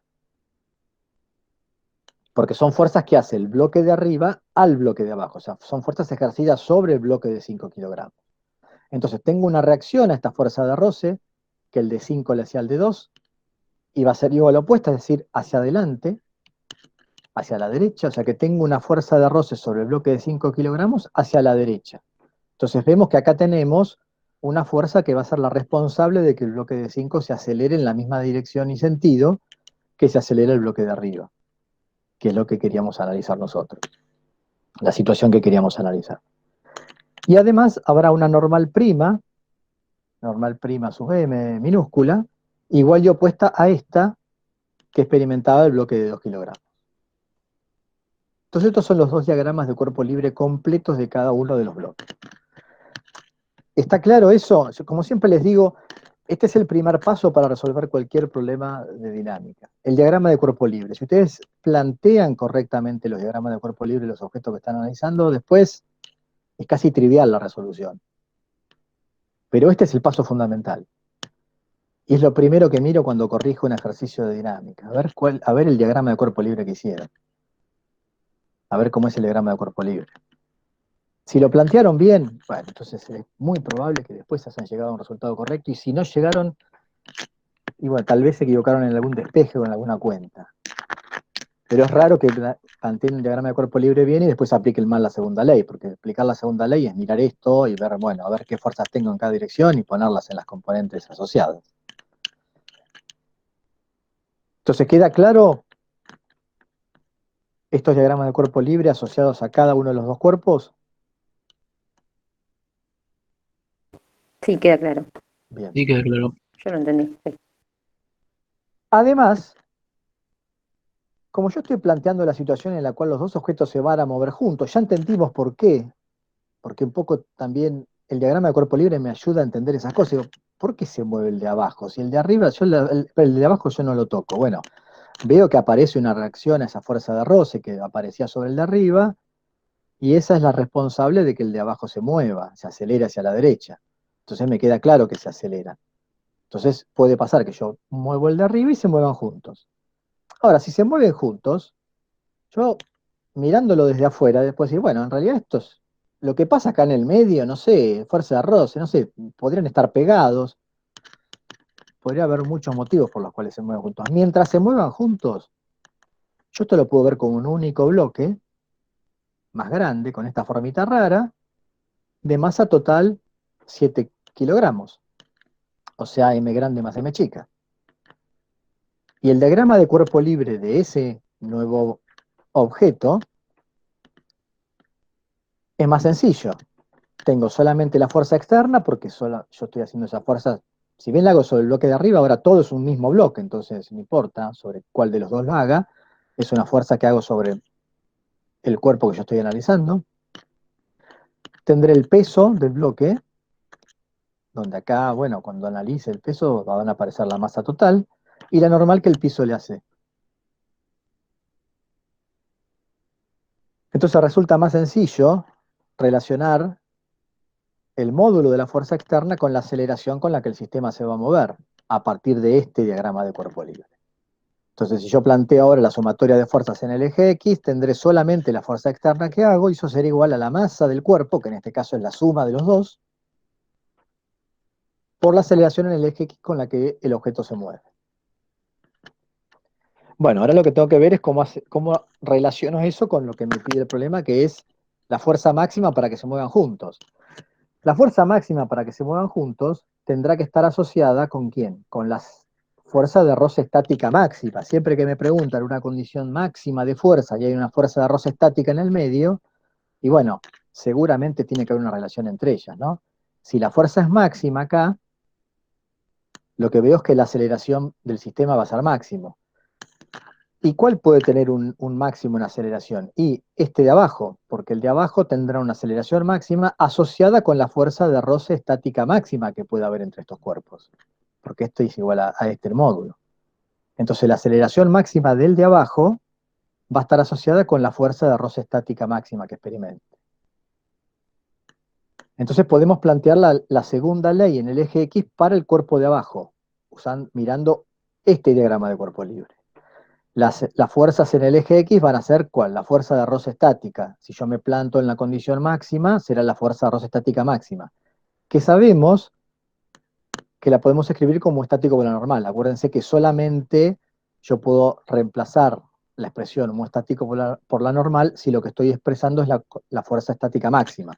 porque son fuerzas que hace el bloque de arriba al bloque de abajo, o sea, son fuerzas ejercidas sobre el bloque de 5 kilogramos. Entonces tengo una reacción a esta fuerza de roce, que el de 5 le hacía al de 2, y va a ser igual a la opuesta, es decir, hacia adelante, hacia la derecha, o sea que tengo una fuerza de roce sobre el bloque de 5 kilogramos hacia la derecha. Entonces vemos que acá tenemos una fuerza que va a ser la responsable de que el bloque de 5 se acelere en la misma dirección y sentido que se acelera el bloque de arriba, que es lo que queríamos analizar nosotros, la situación que queríamos analizar. Y además habrá una normal prima sub m minúscula, igual y opuesta a esta que experimentaba el bloque de 2 kilogramos. Entonces estos son los dos diagramas de cuerpo libre completos de cada uno de los bloques. ¿Está claro eso? Como siempre les digo, este es el primer paso para resolver cualquier problema de dinámica. El diagrama de cuerpo libre. Si ustedes plantean correctamente los diagramas de cuerpo libre y los objetos que están analizando, después es casi trivial la resolución. Pero este es el paso fundamental. Y es lo primero que miro cuando corrijo un ejercicio de dinámica. A ver el diagrama de cuerpo libre que hicieron. A ver cómo es el diagrama de cuerpo libre. Si lo plantearon bien, bueno, entonces es muy probable que después hayan llegado a un resultado correcto. Y si no llegaron, y bueno, tal vez se equivocaron en algún despeje o en alguna cuenta. Pero es raro que planteen un diagrama de cuerpo libre bien y después apliquen mal la segunda ley, porque aplicar la segunda ley es mirar esto y ver, bueno, a ver qué fuerzas tengo en cada dirección y ponerlas en las componentes asociadas. Entonces, ¿queda claro estos diagramas de cuerpo libre asociados a cada uno de los dos cuerpos? Sí, queda claro. Bien. Sí, queda claro. Yo lo entendí. Sí. Además, como yo estoy planteando la situación en la cual los dos objetos se van a mover juntos, ya entendimos por qué, porque un poco también el diagrama de cuerpo libre me ayuda a entender esas cosas. Digo, ¿por qué se mueve el de abajo? Si el de arriba, el de abajo yo no lo toco. Bueno, veo que aparece una reacción a esa fuerza de roce que aparecía sobre el de arriba, y esa es la responsable de que el de abajo se mueva, se acelere hacia la derecha. Entonces me queda claro que se acelera. Entonces puede pasar que yo muevo el de arriba y se muevan juntos. Ahora, si se mueven juntos, yo mirándolo desde afuera, después decir, bueno, en realidad esto es lo que pasa acá en el medio, no sé, fuerza de roce, no sé, podrían estar pegados, podría haber muchos motivos por los cuales se mueven juntos. Mientras se muevan juntos, yo esto lo puedo ver como un único bloque, más grande, con esta formita rara, de masa total 7 kilogramos, o sea, m grande más m chica. Y el diagrama de cuerpo libre de ese nuevo objeto es más sencillo. Tengo solamente la fuerza externa, porque yo estoy haciendo esa fuerza, si bien la hago sobre el bloque de arriba, ahora todo es un mismo bloque, entonces no importa sobre cuál de los dos lo haga, es una fuerza que hago sobre el cuerpo que yo estoy analizando. Tendré el peso del bloque, donde acá, bueno, cuando analice el peso van a aparecer la masa total, y la normal que el piso le hace. Entonces resulta más sencillo relacionar el módulo de la fuerza externa con la aceleración con la que el sistema se va a mover, a partir de este diagrama de cuerpo libre. Entonces, si yo planteo ahora la sumatoria de fuerzas en el eje X, tendré solamente la fuerza externa que hago, y eso será igual a la masa del cuerpo, que en este caso es la suma de los dos, por la aceleración en el eje X con la que el objeto se mueve. Bueno, ahora lo que tengo que ver es cómo relaciono eso con lo que me pide el problema, que es la fuerza máxima para que se muevan juntos. La fuerza máxima para que se muevan juntos tendrá que estar asociada ¿con quién? Con la fuerza de roce estática máxima. Siempre que me preguntan una condición máxima de fuerza y hay una fuerza de roce estática en el medio, y bueno, seguramente tiene que haber una relación entre ellas, ¿no? Si la fuerza es máxima acá, lo que veo es que la aceleración del sistema va a ser máximo. ¿Y cuál puede tener un máximo en aceleración? Y este de abajo, porque el de abajo tendrá una aceleración máxima asociada con la fuerza de roce estática máxima que puede haber entre estos cuerpos, porque esto es igual a este módulo. Entonces la aceleración máxima del de abajo va a estar asociada con la fuerza de roce estática máxima que experimente. Entonces podemos plantear la segunda ley en el eje X para el cuerpo de abajo, mirando este diagrama de cuerpo libre. Las fuerzas en el eje X van a ser ¿cuál? La fuerza de roce estática. Si yo me planto en la condición máxima, será la fuerza de roce estática máxima, que sabemos que la podemos escribir como estático por la normal. Acuérdense que solamente yo puedo reemplazar la expresión como estático por la normal si lo que estoy expresando es la fuerza estática máxima.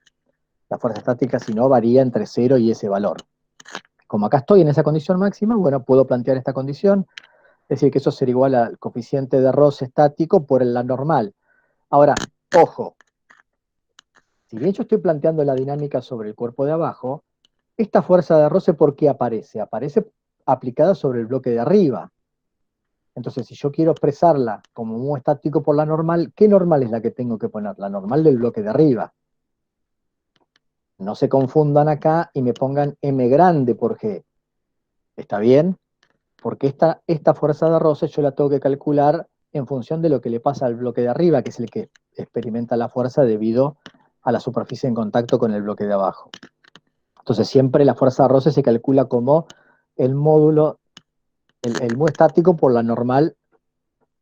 La fuerza estática, si no, varía entre 0 y ese valor. Como acá estoy en esa condición máxima, bueno, puedo plantear esta condición, es decir, que eso será igual al coeficiente de roce estático por la normal. Ahora, ojo, si bien yo estoy planteando la dinámica sobre el cuerpo de abajo, esta fuerza de roce, ¿por qué aparece? Aparece aplicada sobre el bloque de arriba. Entonces, si yo quiero expresarla como un estático por la normal, ¿qué normal es la que tengo que poner? La normal del bloque de arriba. No se confundan acá y me pongan m grande por g. ¿Está bien? Porque esta fuerza de roce yo la tengo que calcular en función de lo que le pasa al bloque de arriba, que es el que experimenta la fuerza debido a la superficie en contacto con el bloque de abajo. Entonces siempre la fuerza de roce se calcula como el módulo, el mu estático por la normal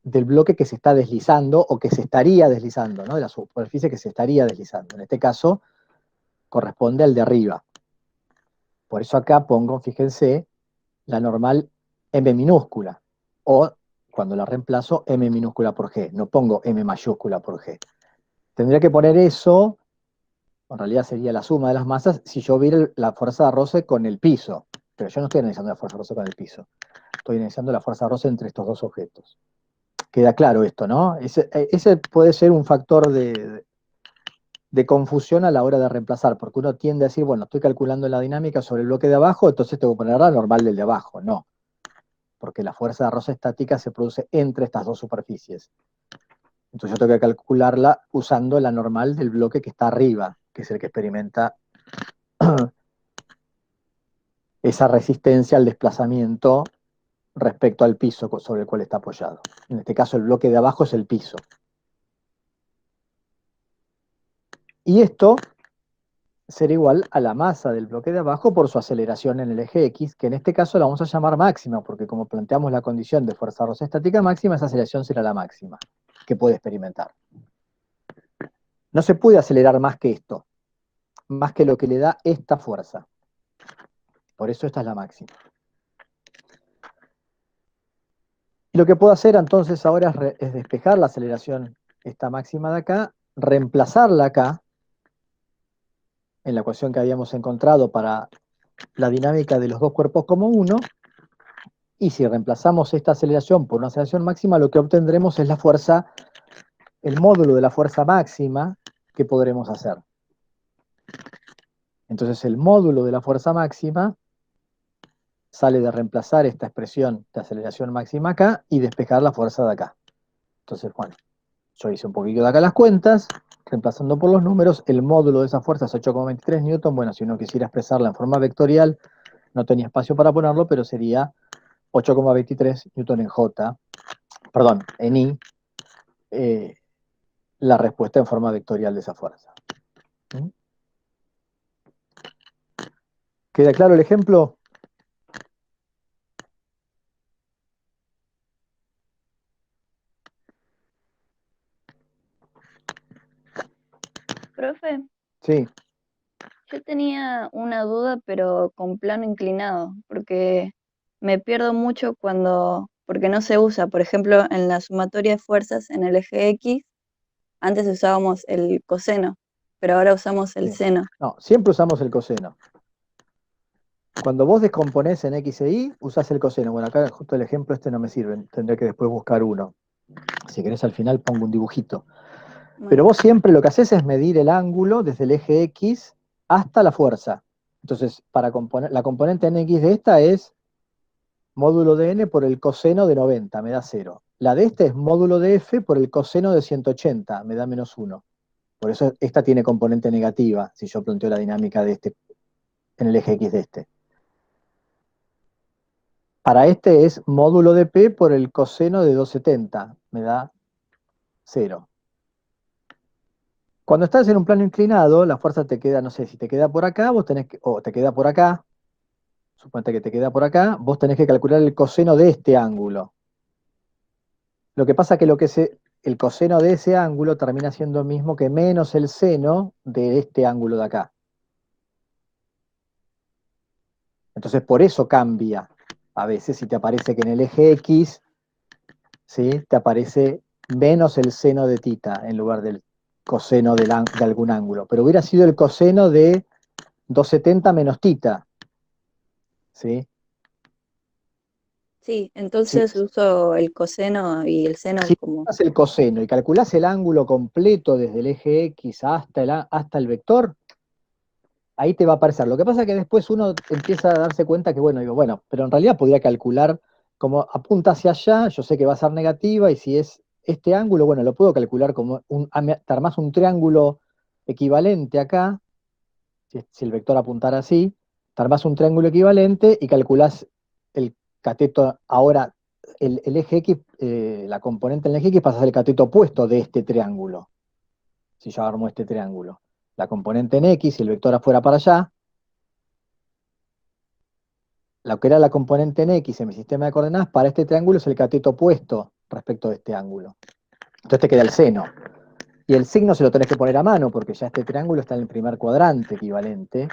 del bloque que se está deslizando o que se estaría deslizando, ¿no? De la superficie que se estaría deslizando. En este caso corresponde al de arriba. Por eso acá pongo, fíjense, la normal m minúscula, o cuando la reemplazo, m minúscula por g, no pongo m mayúscula por g. Tendría que poner eso, en realidad sería la suma de las masas, si yo viera la fuerza de roce con el piso, pero yo no estoy analizando la fuerza de roce con el piso, estoy analizando la fuerza de roce entre estos dos objetos. Queda claro esto, ¿no? Ese puede ser un factor de confusión a la hora de reemplazar, porque uno tiende a decir, bueno, estoy calculando la dinámica sobre el bloque de abajo, entonces tengo que poner la normal del de abajo. No, porque la fuerza de roce estática se produce entre estas dos superficies. Entonces yo tengo que calcularla usando la normal del bloque que está arriba, que es el que experimenta esa resistencia al desplazamiento respecto al piso sobre el cual está apoyado. En este caso el bloque de abajo es el piso. Y esto será igual a la masa del bloque de abajo por su aceleración en el eje X, que en este caso la vamos a llamar máxima, porque como planteamos la condición de fuerza roce estática máxima, esa aceleración será la máxima que puede experimentar. No se puede acelerar más que esto, más que lo que le da esta fuerza. Por eso esta es la máxima. Y lo que puedo hacer entonces ahora es despejar la aceleración, esta máxima de acá, reemplazarla acá, en la ecuación que habíamos encontrado para la dinámica de los dos cuerpos como uno, y si reemplazamos esta aceleración por una aceleración máxima, lo que obtendremos es la fuerza, el módulo de la fuerza máxima que podremos hacer. Entonces el módulo de la fuerza máxima sale de reemplazar esta expresión de aceleración máxima acá y despejar la fuerza de acá. Entonces, bueno, yo hice un poquito de acá las cuentas, reemplazando por los números, el módulo de esa fuerza es 8,23 newton. Bueno, si uno quisiera expresarla en forma vectorial, no tenía espacio para ponerlo, pero sería 8,23 newton en J, perdón, en I, la respuesta en forma vectorial de esa fuerza. ¿Mm? ¿Queda claro el ejemplo? Profe, Sí. yo tenía una duda, pero con plano inclinado, porque me pierdo mucho porque no se usa. Por ejemplo, en la sumatoria de fuerzas en el eje X, antes usábamos el coseno, pero ahora usamos el Sí. seno. No, siempre usamos el coseno. Cuando vos descomponés en X e Y, usás el coseno. Bueno, acá justo el ejemplo este no me sirve, tendré que después buscar uno. Si querés al final pongo un dibujito. Pero Bueno, vos siempre lo que haces es medir el ángulo desde el eje X hasta la fuerza. Entonces, la componente en X de esta es módulo de n por el coseno de 90, me da 0. La de esta es módulo de f por el coseno de 180, me da -1. Por eso esta tiene componente negativa, si yo planteo la dinámica de este en el eje X de este. Para este es módulo de p por el coseno de 270, me da 0. Cuando estás en un plano inclinado, la fuerza te queda, no sé, si te queda por acá, vos tenés que, o te queda por acá, suponete que te queda por acá, vos tenés que calcular el coseno de este ángulo. Lo que pasa es que el coseno de ese ángulo termina siendo el mismo que menos el seno de este ángulo de acá. Entonces por eso cambia. A veces si te aparece que en el eje X, ¿sí?, te aparece menos el seno de tita en lugar del coseno de algún ángulo. Pero hubiera sido el coseno de 270 menos tita, ¿sí? Sí, Si, entonces uso el coseno y el seno si como... calculás el coseno y calculás el ángulo completo desde el eje X hasta el vector, ahí te va a aparecer. Lo que pasa es que después uno empieza a darse cuenta que, bueno, digo, bueno, pero en realidad podría calcular como apunta hacia allá, yo sé que va a ser negativa, y si es este ángulo, bueno, lo puedo calcular como te armás un triángulo equivalente acá, si el vector apuntara así, te armás un triángulo equivalente y calculás el cateto, ahora el eje X, la componente en el eje X pasa a ser el cateto opuesto de este triángulo, si yo armo este triángulo. La componente en X, si el vector afuera para allá, lo que era la componente en X en mi sistema de coordenadas para este triángulo es el cateto opuesto respecto de este ángulo. Entonces te queda el seno. Y el signo se lo tenés que poner a mano porque ya este triángulo está en el primer cuadrante equivalente.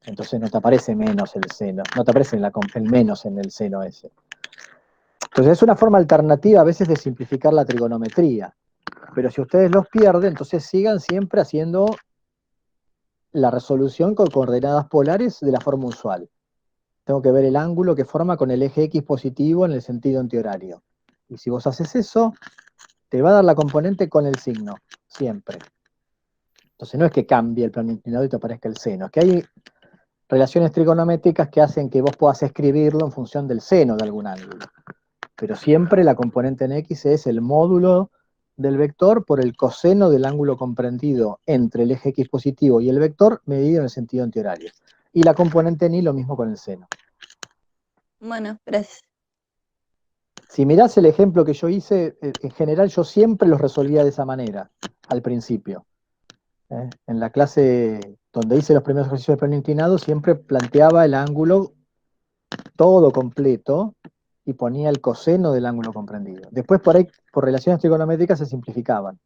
Entonces no te aparece menos el seno, no te aparece el menos en el seno ese. Entonces es una forma alternativa a veces de simplificar la trigonometría. Pero si ustedes los pierden, entonces sigan siempre haciendo la resolución con coordenadas polares de la forma usual. Tengo que ver el ángulo que forma con el eje X positivo en el sentido antihorario. Y si vos haces eso, te va a dar la componente con el signo, siempre. Entonces no es que cambie el plano inclinado y te aparezca el seno, es que hay relaciones trigonométricas que hacen que vos puedas escribirlo en función del seno de algún ángulo. Pero siempre la componente en X es el módulo del vector por el coseno del ángulo comprendido entre el eje X positivo y el vector medido en el sentido antihorario. Y la componente en Y lo mismo con el seno. Bueno, gracias. Si mirás el ejemplo que yo hice, en general yo siempre los resolvía de esa manera, al principio. En la clase donde hice los primeros ejercicios de plano inclinado, siempre planteaba el ángulo todo completo y ponía el coseno del ángulo comprendido. Después por ahí, por relaciones trigonométricas, se simplificaban.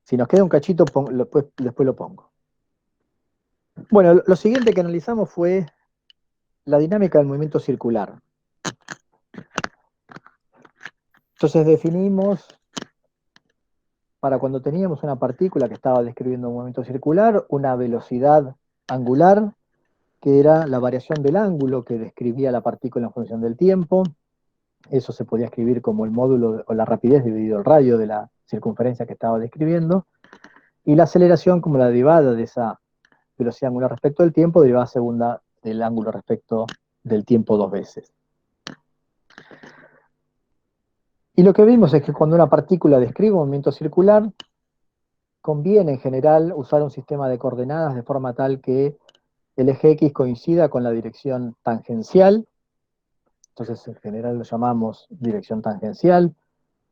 Si nos queda un cachito, después lo pongo. Bueno, lo siguiente que analizamos fue la dinámica del movimiento circular. Entonces definimos, para cuando teníamos una partícula que estaba describiendo un movimiento circular, una velocidad angular, que era la variación del ángulo que describía la partícula en función del tiempo. Eso se podía escribir como el módulo o la rapidez dividido el radio de la circunferencia que estaba describiendo. Y la aceleración como la derivada de esa velocidad angular respecto del tiempo, derivada segunda del ángulo respecto del tiempo dos veces. Y lo que vimos es que cuando una partícula describe un movimiento circular, conviene en general usar un sistema de coordenadas de forma tal que el eje X coincida con la dirección tangencial. Entonces en general lo llamamos dirección tangencial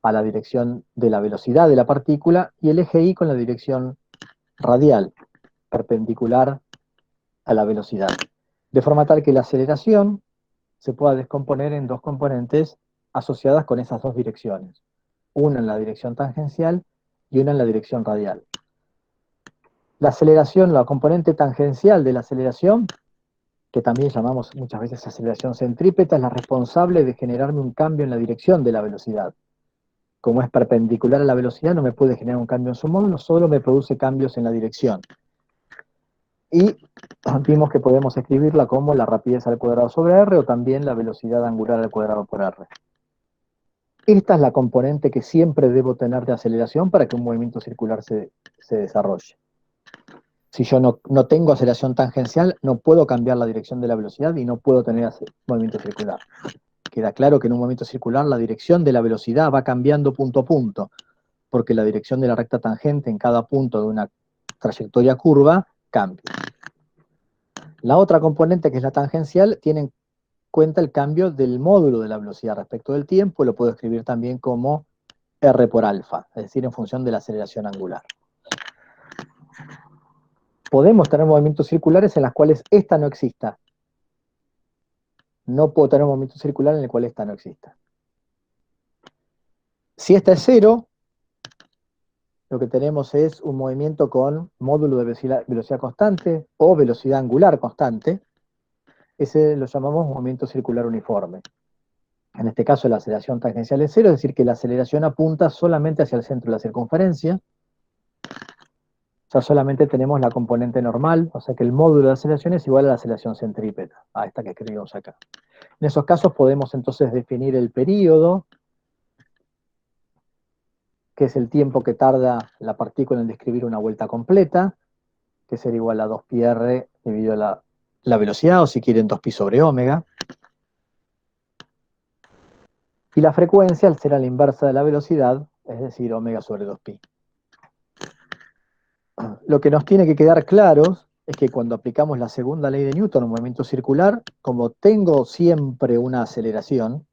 a la dirección de la velocidad de la partícula, y el eje Y con la dirección radial, perpendicular a la velocidad. De forma tal que la aceleración se pueda descomponer en dos componentes asociadas con esas dos direcciones. Una en la dirección tangencial y una en la dirección radial. La aceleración, la componente tangencial de la aceleración, que también llamamos muchas veces aceleración centrípeta, es la responsable de generarme un cambio en la dirección de la velocidad. Como es perpendicular a la velocidad, no me puede generar un cambio en su módulo, solo me produce cambios en la dirección. Y vimos que podemos escribirla como la rapidez al cuadrado sobre r, o también la velocidad angular al cuadrado por r. Esta es la componente que siempre debo tener de aceleración para que un movimiento circular se desarrolle. Si yo no tengo aceleración tangencial, no puedo cambiar la dirección de la velocidad y no puedo tener movimiento circular. Queda claro que en un movimiento circular la dirección de la velocidad va cambiando punto a punto, porque la dirección de la recta tangente en cada punto de una trayectoria curva cambia. La otra componente, que es la tangencial, tiene en cuenta el cambio del módulo de la velocidad respecto del tiempo, lo puedo escribir también como r por alfa, es decir, en función de la aceleración angular. podemos tener movimientos circulares en las cuales esta no exista. No puedo tener un movimiento circular en el cual esta no exista. Si esta es cero, lo que tenemos es un movimiento con módulo de velocidad constante o velocidad angular constante. Ese lo llamamos movimiento circular uniforme. En este caso la aceleración tangencial es cero, es decir, que la aceleración apunta solamente hacia el centro de la circunferencia. O sea, solamente tenemos la componente normal, o sea que el módulo de aceleración es igual a la aceleración centrípeta, a esta que escribimos acá. En esos casos podemos entonces definir el período, que es el tiempo que tarda la partícula en describir una vuelta completa, que será igual a 2πr dividido la velocidad, o si quieren 2π sobre omega. Y la frecuencia, al ser a la inversa de la velocidad, es decir, omega sobre 2π. Lo que nos tiene que quedar claro es que cuando aplicamos la segunda ley de Newton, un movimiento circular, como tengo siempre una aceleración,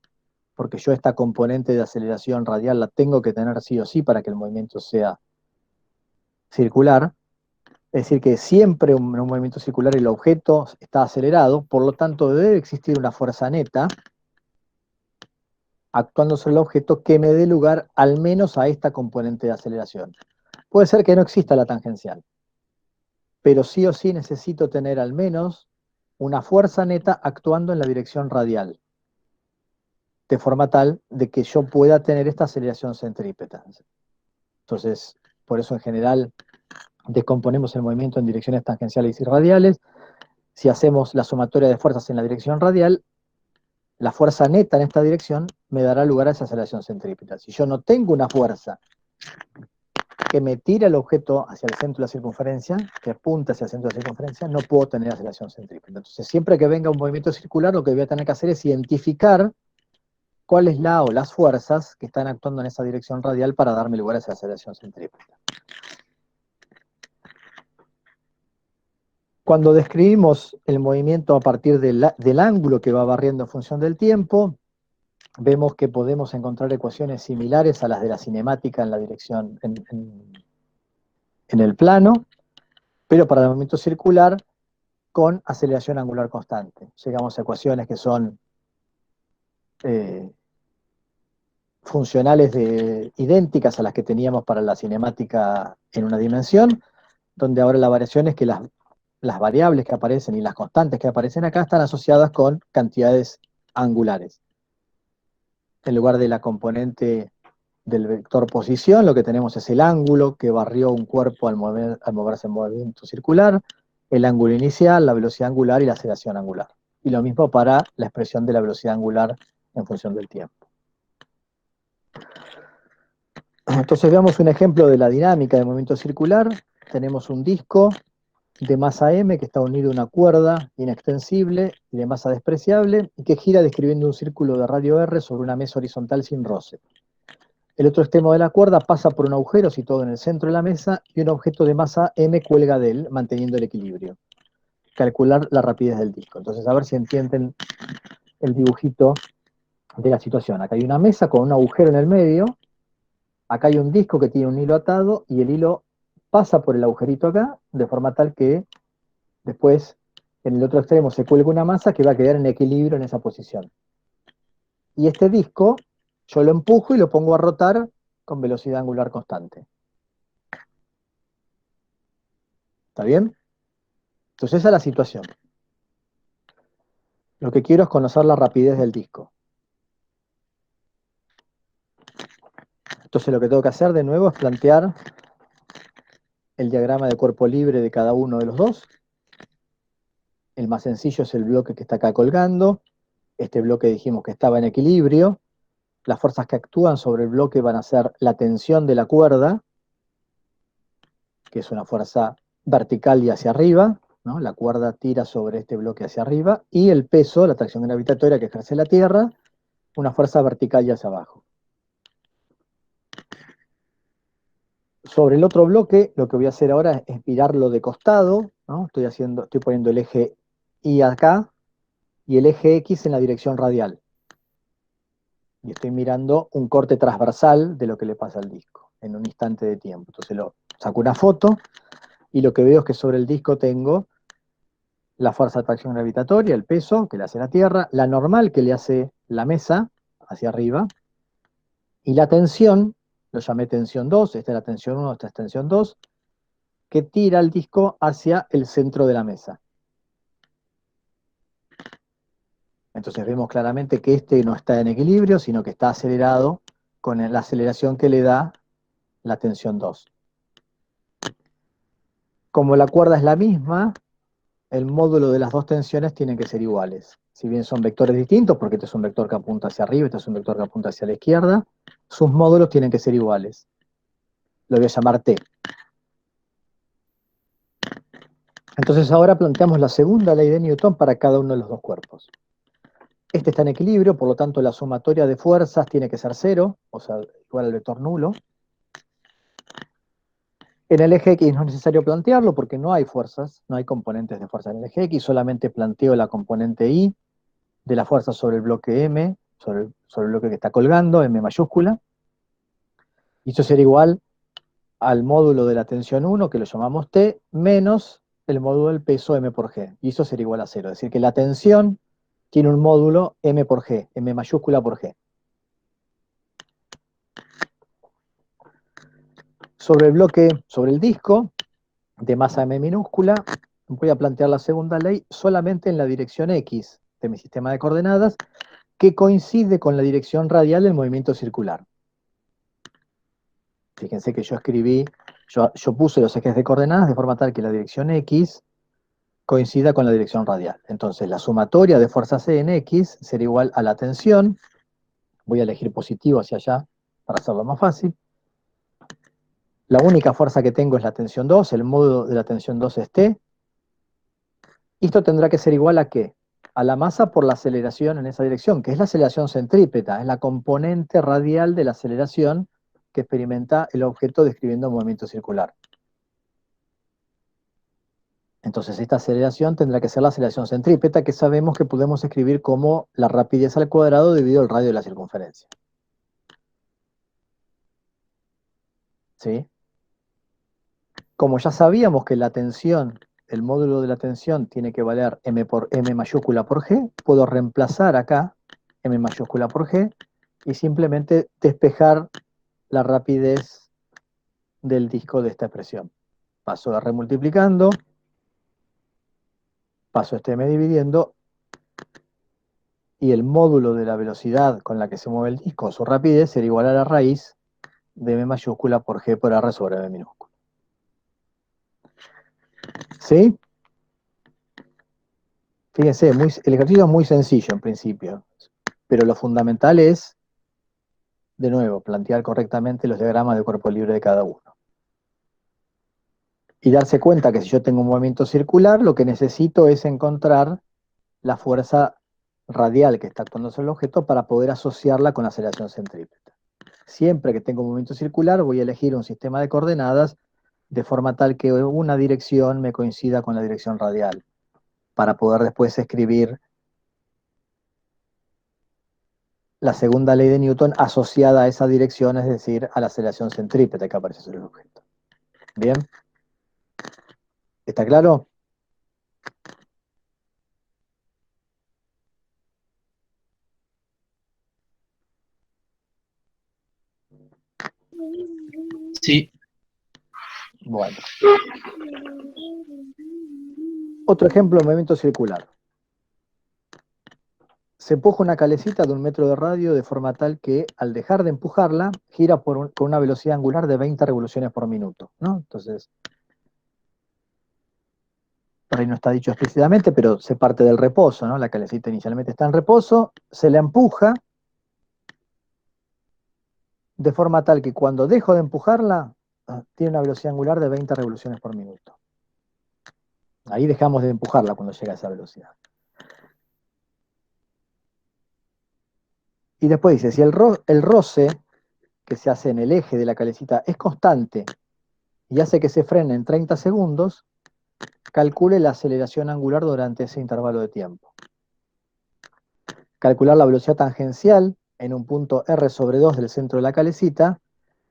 porque yo esta componente de aceleración radial la tengo que tener sí o sí para que el movimiento sea circular, es decir, que siempre en un movimiento circular el objeto está acelerado, por lo tanto debe existir una fuerza neta actuando sobre el objeto que me dé lugar al menos a esta componente de aceleración. Puede ser que no exista la tangencial, pero sí o sí necesito tener al menos una fuerza neta actuando en la dirección radial, de forma tal de que yo pueda tener esta aceleración centrípeta. Entonces, por eso en general descomponemos el movimiento en direcciones tangenciales y radiales. Si hacemos la sumatoria de fuerzas en la dirección radial, la fuerza neta en esta dirección me dará lugar a esa aceleración centrípeta. Si yo no tengo una fuerza que me tira el objeto hacia el centro de la circunferencia, que apunta hacia el centro de la circunferencia, no puedo tener aceleración centrípeta. Entonces, siempre que venga un movimiento circular, lo que voy a tener que hacer es identificar cuál es la o las fuerzas que están actuando en esa dirección radial para darme lugar a esa aceleración centrípeta. Cuando describimos el movimiento a partir del ángulo que va barriendo en función del tiempo, vemos que podemos encontrar ecuaciones similares a las de la cinemática en la dirección, en el plano, pero para el movimiento circular con aceleración angular constante. Llegamos a ecuaciones que son funcionales idénticas a las que teníamos para la cinemática en una dimensión, donde ahora la variación es que las variables que aparecen y las constantes que aparecen acá están asociadas con cantidades angulares. En lugar de la componente del vector posición, lo que tenemos es el ángulo que barrió un cuerpo al moverse en movimiento circular, el ángulo inicial, la velocidad angular y la aceleración angular. Y lo mismo para la expresión de la velocidad angular en función del tiempo. Entonces veamos un ejemplo de la dinámica del movimiento circular. Tenemos un disco de masa m que está unido a una cuerda inextensible y de masa despreciable y que gira describiendo un círculo de radio r sobre una mesa horizontal sin roce. El otro extremo de la cuerda pasa por un agujero situado en el centro de la mesa y un objeto de masa m cuelga de él, manteniendo el equilibrio. Calcular la rapidez del disco. Entonces, a ver si entienden el dibujito de la situación. Acá hay una mesa con un agujero en el medio, acá hay un disco que tiene un hilo atado y el hilo pasa por el agujerito acá, de forma tal que después en el otro extremo se cuelga una masa que va a quedar en equilibrio en esa posición. Y este disco yo lo empujo y lo pongo a rotar con velocidad angular constante. ¿Está bien? Entonces esa es la situación. Lo que quiero es conocer la rapidez del disco. Entonces lo que tengo que hacer de nuevo es plantear el diagrama de cuerpo libre de cada uno de los dos. El más sencillo es el bloque que está acá colgando. Este bloque dijimos que estaba en equilibrio. Las fuerzas que actúan sobre el bloque van a ser la tensión de la cuerda, que es una fuerza vertical y hacia arriba, ¿no? La cuerda tira sobre este bloque hacia arriba, y el peso, la tracción gravitatoria que ejerce la Tierra, una fuerza vertical y hacia abajo. Sobre el otro bloque, lo que voy a hacer ahora es virarlo de costado, ¿no? Estoy poniendo el eje Y acá, y el eje X en la dirección radial. Y estoy mirando un corte transversal de lo que le pasa al disco, en un instante de tiempo. Entonces saco una foto, y lo que veo es que sobre el disco tengo la fuerza de atracción gravitatoria, el peso que le hace la Tierra, la normal que le hace la mesa hacia arriba, y la tensión, lo llamé tensión 2, esta es la tensión 1, esta es tensión 2, que tira el disco hacia el centro de la mesa. Entonces vemos claramente que este no está en equilibrio, sino que está acelerado con la aceleración que le da la tensión 2. Como la cuerda es la misma, el módulo de las dos tensiones tienen que ser iguales. Si bien son vectores distintos, porque este es un vector que apunta hacia arriba, este es un vector que apunta hacia la izquierda, sus módulos tienen que ser iguales. Lo voy a llamar T. Entonces ahora planteamos la segunda ley de Newton para cada uno de los dos cuerpos. Este está en equilibrio, por lo tanto la sumatoria de fuerzas tiene que ser cero, o sea, igual al vector nulo. En el eje X no es necesario plantearlo porque no hay fuerzas, no hay componentes de fuerza en el eje X, solamente planteo la componente Y de la fuerza sobre el bloque M, sobre el bloque que está colgando, M mayúscula, y eso será igual al módulo de la tensión 1, que lo llamamos T, menos el módulo del peso M por G, y eso será igual a cero. Es decir, que la tensión tiene un módulo M por G, M mayúscula por G. Sobre el bloque, sobre el disco, de masa M minúscula, voy a plantear la segunda ley solamente en la dirección X de mi sistema de coordenadas, que coincide con la dirección radial del movimiento circular. Fíjense que yo escribí, yo puse los ejes de coordenadas de forma tal que la dirección X coincida con la dirección radial. Entonces la sumatoria de fuerzas E en X será igual a la tensión, voy a elegir positivo hacia allá para hacerlo más fácil. La única fuerza que tengo es la tensión 2, el módulo de la tensión 2 es T. Y esto tendrá que ser igual a ¿qué? A la masa por la aceleración en esa dirección, que es la aceleración centrípeta, es la componente radial de la aceleración que experimenta el objeto describiendo un movimiento circular. Entonces esta aceleración tendrá que ser la aceleración centrípeta, que sabemos que podemos escribir como la rapidez al cuadrado dividido el radio de la circunferencia. ¿Sí? Como ya sabíamos que la tensión, el módulo de la tensión tiene que valer m por m mayúscula por g, puedo reemplazar acá m mayúscula por g y simplemente despejar la rapidez del disco de esta expresión. Paso a remultiplicando, paso este m dividiendo, y el módulo de la velocidad con la que se mueve el disco, su rapidez, será igual a la raíz de m mayúscula por g por r sobre m minúscula. ¿Sí? Fíjense, el ejercicio es muy sencillo en principio, pero lo fundamental es, de nuevo, plantear correctamente los diagramas de cuerpo libre de cada uno. Y darse cuenta que si yo tengo un movimiento circular, lo que necesito es encontrar la fuerza radial que está actuando sobre el objeto para poder asociarla con la aceleración centrípeta. Siempre que tengo un movimiento circular, voy a elegir un sistema de coordenadas de forma tal que una dirección me coincida con la dirección radial, para poder después escribir la segunda ley de Newton asociada a esa dirección, es decir, a la aceleración centrípeta que aparece sobre el objeto. ¿Bien? ¿Está claro? Sí, Bueno. Otro ejemplo de movimiento circular. Se empuja una calecita de 1 metro de radio de forma tal que al dejar de empujarla, gira con una velocidad angular de 20 revoluciones por minuto, ¿no? Entonces, por ahí no está dicho explícitamente, pero se parte del reposo, ¿no? La calecita inicialmente está en reposo, se la empuja de forma tal que cuando dejo de empujarla, tiene una velocidad angular de 20 revoluciones por minuto. Ahí dejamos de empujarla cuando llega a esa velocidad. Y después dice, si el roce que se hace en el eje de la calecita es constante y hace que se frene en 30 segundos, calcule la aceleración angular durante ese intervalo de tiempo. Calcular la velocidad tangencial en un punto r sobre 2 del centro de la calecita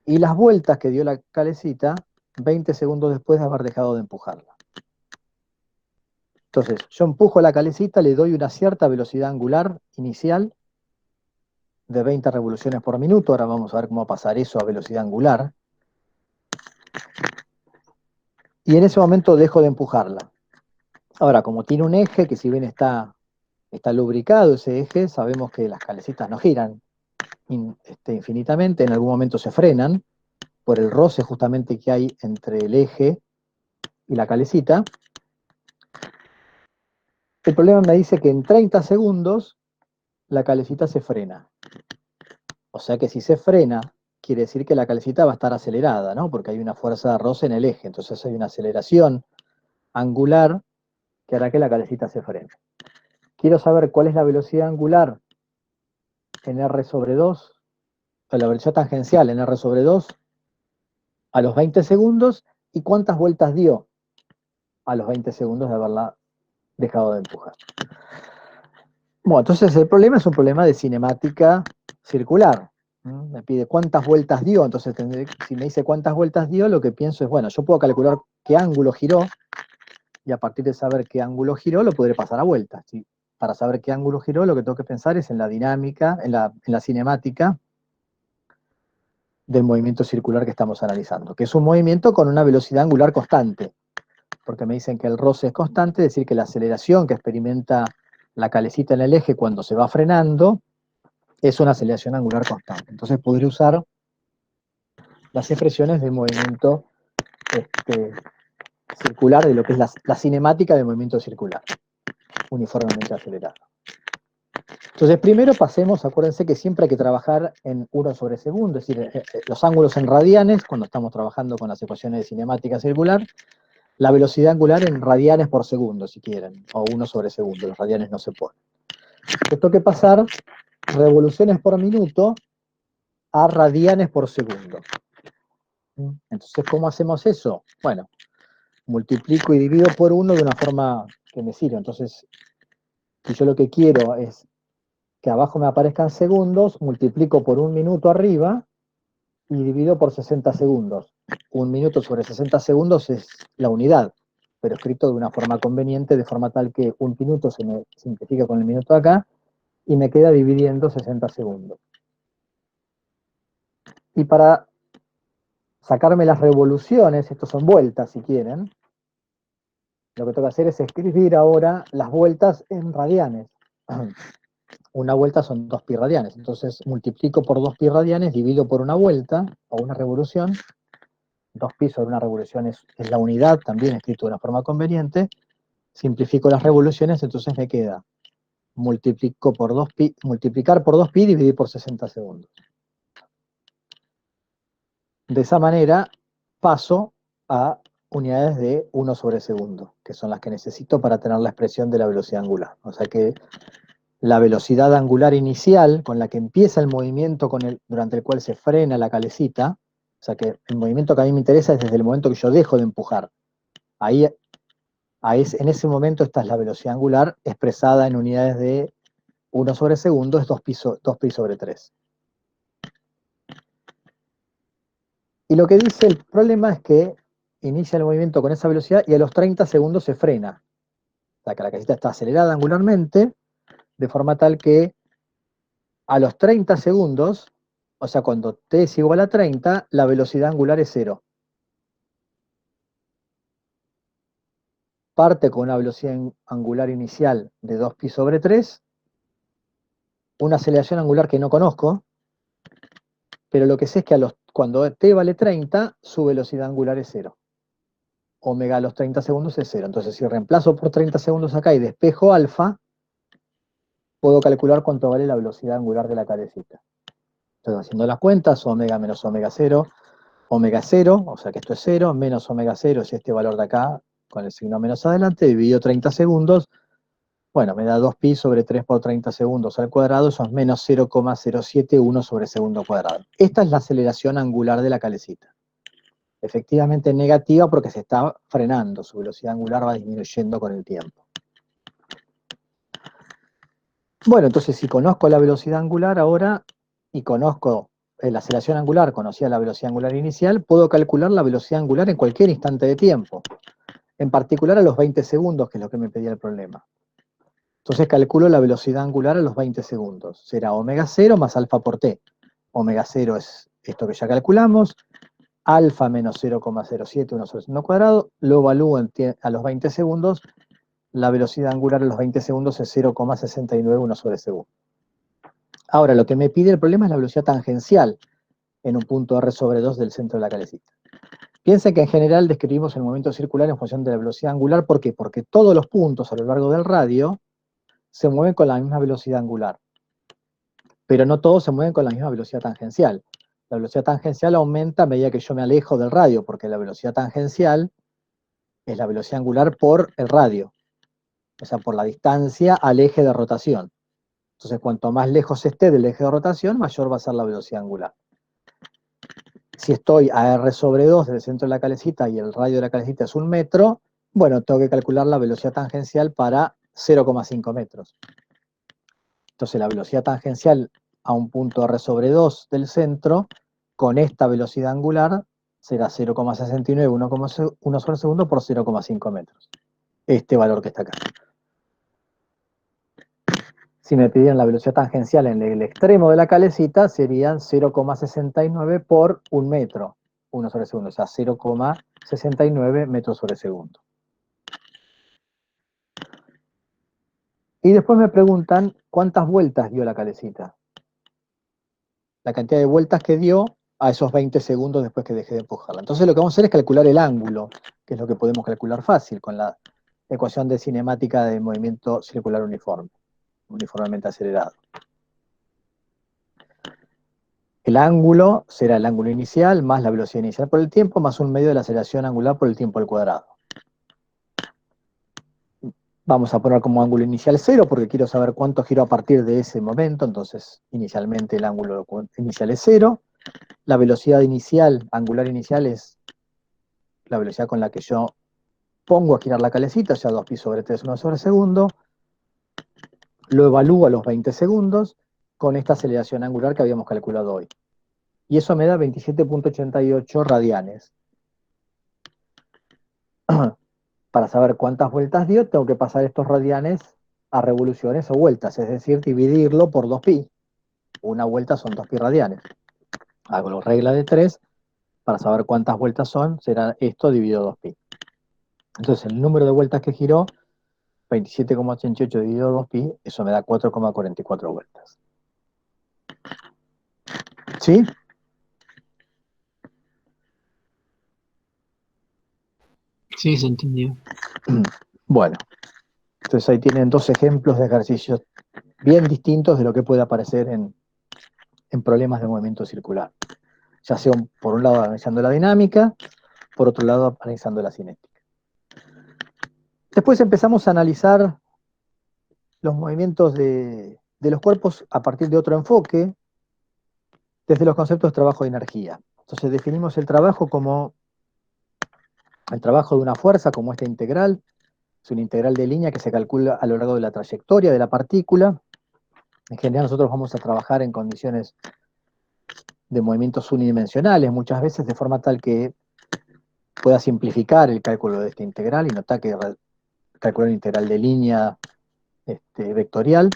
y las vueltas que dio la calecita 20 segundos después de haber dejado de empujarla. Entonces, yo empujo la calecita, le doy una cierta velocidad angular inicial de 20 revoluciones por minuto. Ahora vamos a ver cómo pasar eso a velocidad angular. Y en ese momento dejo de empujarla. Ahora, como tiene un eje, que si bien está lubricado ese eje, sabemos que las calecitas no giran infinitamente, en algún momento se frenan por el roce justamente que hay entre el eje y la calecita. El problema me dice que en 30 segundos la calecita se frena. O sea que si se frena, quiere decir que la calecita va a estar acelerada, ¿no? Porque hay una fuerza de roce en el eje, entonces hay una aceleración angular que hará que la calecita se frene. Quiero saber cuál es la velocidad angular en R sobre 2, o la velocidad tangencial en R sobre 2 a los 20 segundos y cuántas vueltas dio a los 20 segundos de haberla dejado de empujar. Bueno, entonces el problema es un problema de cinemática circular. Me pide cuántas vueltas dio, entonces si me dice cuántas vueltas dio, lo que pienso es, bueno, yo puedo calcular qué ángulo giró, y a partir de saber qué ángulo giró, lo podré pasar a vueltas. ¿Sí? Para saber qué ángulo giró, lo que tengo que pensar es en la dinámica, en la cinemática del movimiento circular que estamos analizando, que es un movimiento con una velocidad angular constante, porque me dicen que el roce es constante, es decir, que la aceleración que experimenta la calecita en el eje cuando se va frenando es una aceleración angular constante. Entonces podré usar las expresiones del movimiento circular, de lo que es la cinemática del movimiento circular, uniformemente acelerado. Entonces primero pasemos, acuérdense que siempre hay que trabajar en 1 sobre segundo, es decir, los ángulos en radianes, cuando estamos trabajando con las ecuaciones de cinemática circular, la velocidad angular en radianes por segundo, si quieren, o 1 sobre segundo, los radianes no se ponen. Entonces tengo que pasar revoluciones por minuto a radianes por segundo. Entonces, ¿cómo hacemos eso? Bueno, multiplico y divido por 1 de una forma que me sirve. Entonces, si yo lo que quiero es que abajo me aparezcan segundos, multiplico por 1 minuto arriba y divido por 60 segundos. 1 minuto sobre 60 segundos es la unidad, pero escrito de una forma conveniente, de forma tal que 1 minuto se me simplifica con el minuto de acá y me queda dividiendo 60 segundos. Y para sacarme las revoluciones, estos son vueltas si quieren, lo que tengo que hacer es escribir ahora las vueltas en radianes. Una vuelta son 2 pi radianes, entonces multiplico por 2 pi radianes, divido por una vuelta, o una revolución, 2 pi sobre una revolución es la unidad, también escrito de una forma conveniente, simplifico las revoluciones, entonces me queda multiplicar por 2 pi, dividir por 60 segundos. De esa manera paso a unidades de 1 sobre segundo, que son las que necesito para tener la expresión de la velocidad angular. O sea que la velocidad angular inicial con la que empieza el movimiento durante el cual se frena la calecita, o sea que el movimiento que a mí me interesa es desde el momento que yo dejo de empujar. En ese momento esta es la velocidad angular expresada en unidades de 1 sobre segundo, es 2 pi sobre 3. Y lo que dice el problema es que inicia el movimiento con esa velocidad y a los 30 segundos se frena. O sea que la calecita está acelerada angularmente, de forma tal que a los 30 segundos, o sea, cuando t es igual a 30, la velocidad angular es 0. Parte con una velocidad angular inicial de 2 pi sobre 3, una aceleración angular que no conozco, pero lo que sé es que cuando t vale 30, su velocidad angular es 0. Omega a los 30 segundos es 0. Entonces, si reemplazo por 30 segundos acá y despejo alfa, puedo calcular cuánto vale la velocidad angular de la calecita. Estoy haciendo las cuentas, omega menos omega 0, omega 0, o sea que esto es 0, menos omega 0 es este valor de acá, con el signo menos adelante, dividido 30 segundos, bueno, me da 2 pi sobre 3 por 30 segundos al cuadrado, eso es menos 0,071 sobre segundo cuadrado. Esta es la aceleración angular de la calecita. Efectivamente negativa porque se está frenando, su velocidad angular va disminuyendo con el tiempo. Bueno, entonces si conozco la velocidad angular ahora y conozco la aceleración angular, conocida la velocidad angular inicial, puedo calcular la velocidad angular en cualquier instante de tiempo, en particular a los 20 segundos, que es lo que me pedía el problema. Entonces calculo la velocidad angular a los 20 segundos. Será omega 0 más alfa por t. Omega 0 es esto que ya calculamos, alfa menos 0,07 1 sobre segundo cuadrado, lo evalúo a los 20 segundos, la velocidad angular a los 20 segundos es 0,69 1 sobre segundo. Ahora, lo que me pide el problema es la velocidad tangencial en un punto r sobre 2 del centro de la calecita. Piensen que en general describimos el movimiento circular en función de la velocidad angular. ¿Por qué? Porque todos los puntos a lo largo del radio se mueven con la misma velocidad angular, pero no todos se mueven con la misma velocidad tangencial. La velocidad tangencial aumenta a medida que yo me alejo del radio, porque la velocidad tangencial es la velocidad angular por el radio, o sea, por la distancia al eje de rotación. Entonces, cuanto más lejos esté del eje de rotación, mayor va a ser la velocidad angular. Si estoy a r sobre 2 del centro de la calecita y el radio de la calecita es 1 metro, bueno, tengo que calcular la velocidad tangencial para 0,5 metros. Entonces, la velocidad tangencial a un punto r sobre 2 del centro, con esta velocidad angular, será 0,69 1 sobre segundo por 0,5 metros. Este valor que está acá. Si me pidieran la velocidad tangencial en el extremo de la calecita, serían 0,69 por 1 metro, 1 sobre segundo, o sea, 0,69 metros sobre segundo. Y después me preguntan cuántas vueltas dio la calecita. La cantidad de vueltas que dio a esos 20 segundos después que dejé de empujarla. Entonces lo que vamos a hacer es calcular el ángulo, que es lo que podemos calcular fácil con la ecuación de cinemática de movimiento circular uniforme, uniformemente acelerado. El ángulo será el ángulo inicial más la velocidad inicial por el tiempo más un medio de la aceleración angular por el tiempo al cuadrado. Vamos a poner como ángulo inicial 0 porque quiero saber cuánto giro a partir de ese momento, entonces inicialmente el ángulo inicial es 0. La velocidad inicial, angular inicial, es la velocidad con la que yo pongo a girar la calecita, o sea, 2pi sobre 3, 1 sobre segundo. Lo evalúo a los 20 segundos con esta aceleración angular que habíamos calculado hoy. Y eso me da 27,88 radianes. Para saber cuántas vueltas dio, tengo que pasar estos radianes a revoluciones o vueltas, es decir, dividirlo por 2pi. Una vuelta son 2pi radianes. Hago la regla de 3, para saber cuántas vueltas son, será esto dividido 2pi. Entonces, el número de vueltas que giró, 27,88 dividido 2pi, eso me da 4,44 vueltas. ¿Sí? Sí, se entendió. Bueno, entonces ahí tienen dos ejemplos de ejercicios bien distintos de lo que puede aparecer en problemas de movimiento circular. Ya sea por un lado analizando la dinámica, por otro lado analizando la cinética. Después empezamos a analizar los movimientos de los cuerpos a partir de otro enfoque, desde los conceptos de trabajo y energía. Entonces definimos el trabajo como el trabajo de una fuerza, como esta integral. Es una integral de línea que se calcula a lo largo de la trayectoria de la partícula. En general nosotros vamos a trabajar en condiciones de movimientos unidimensionales, muchas veces de forma tal que pueda simplificar el cálculo de esta integral y notar que calcular una integral de línea vectorial.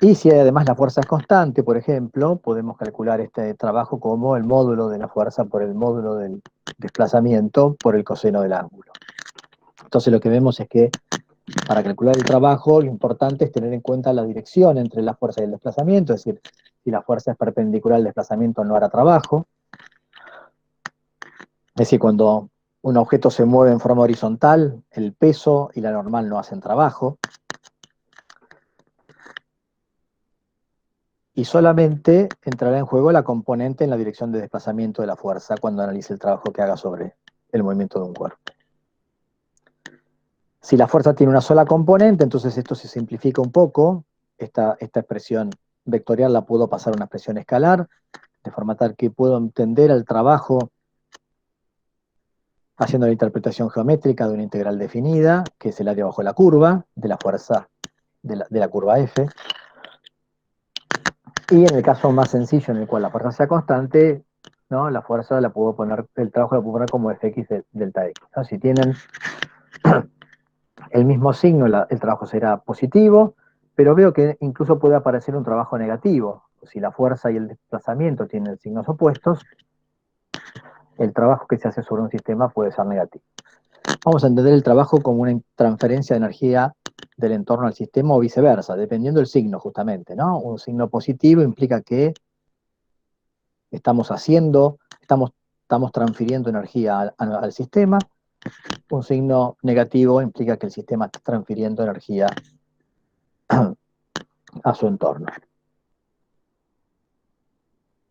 Y si además la fuerza es constante, por ejemplo, podemos calcular este trabajo como el módulo de la fuerza por el módulo del desplazamiento por el coseno del ángulo. Entonces lo que vemos es que para calcular el trabajo, lo importante es tener en cuenta la dirección entre la fuerza y el desplazamiento, es decir, si la fuerza es perpendicular al desplazamiento no hará trabajo. Es decir, cuando un objeto se mueve en forma horizontal, el peso y la normal no hacen trabajo. Y solamente entrará en juego la componente en la dirección de desplazamiento de la fuerza cuando analice el trabajo que haga sobre el movimiento de un cuerpo. Si la fuerza tiene una sola componente, entonces esto se simplifica un poco. Esta expresión vectorial la puedo pasar a una expresión escalar, de forma tal que puedo entender el trabajo haciendo la interpretación geométrica de una integral definida, que es el área bajo la curva, de la fuerza de la curva F. Y en el caso más sencillo, en el cual la fuerza sea constante, ¿no? La fuerza la puedo poner, el trabajo lo puedo poner como Fx delta X, ¿no? Si tienen el mismo signo, el trabajo será positivo, pero veo que incluso puede aparecer un trabajo negativo. Si la fuerza y el desplazamiento tienen signos opuestos, el trabajo que se hace sobre un sistema puede ser negativo. Vamos a entender el trabajo como una transferencia de energía del entorno al sistema o viceversa, dependiendo del signo justamente, ¿no? Un signo positivo implica que estamos transfiriendo energía al sistema. Un signo negativo implica que el sistema está transfiriendo energía a su entorno.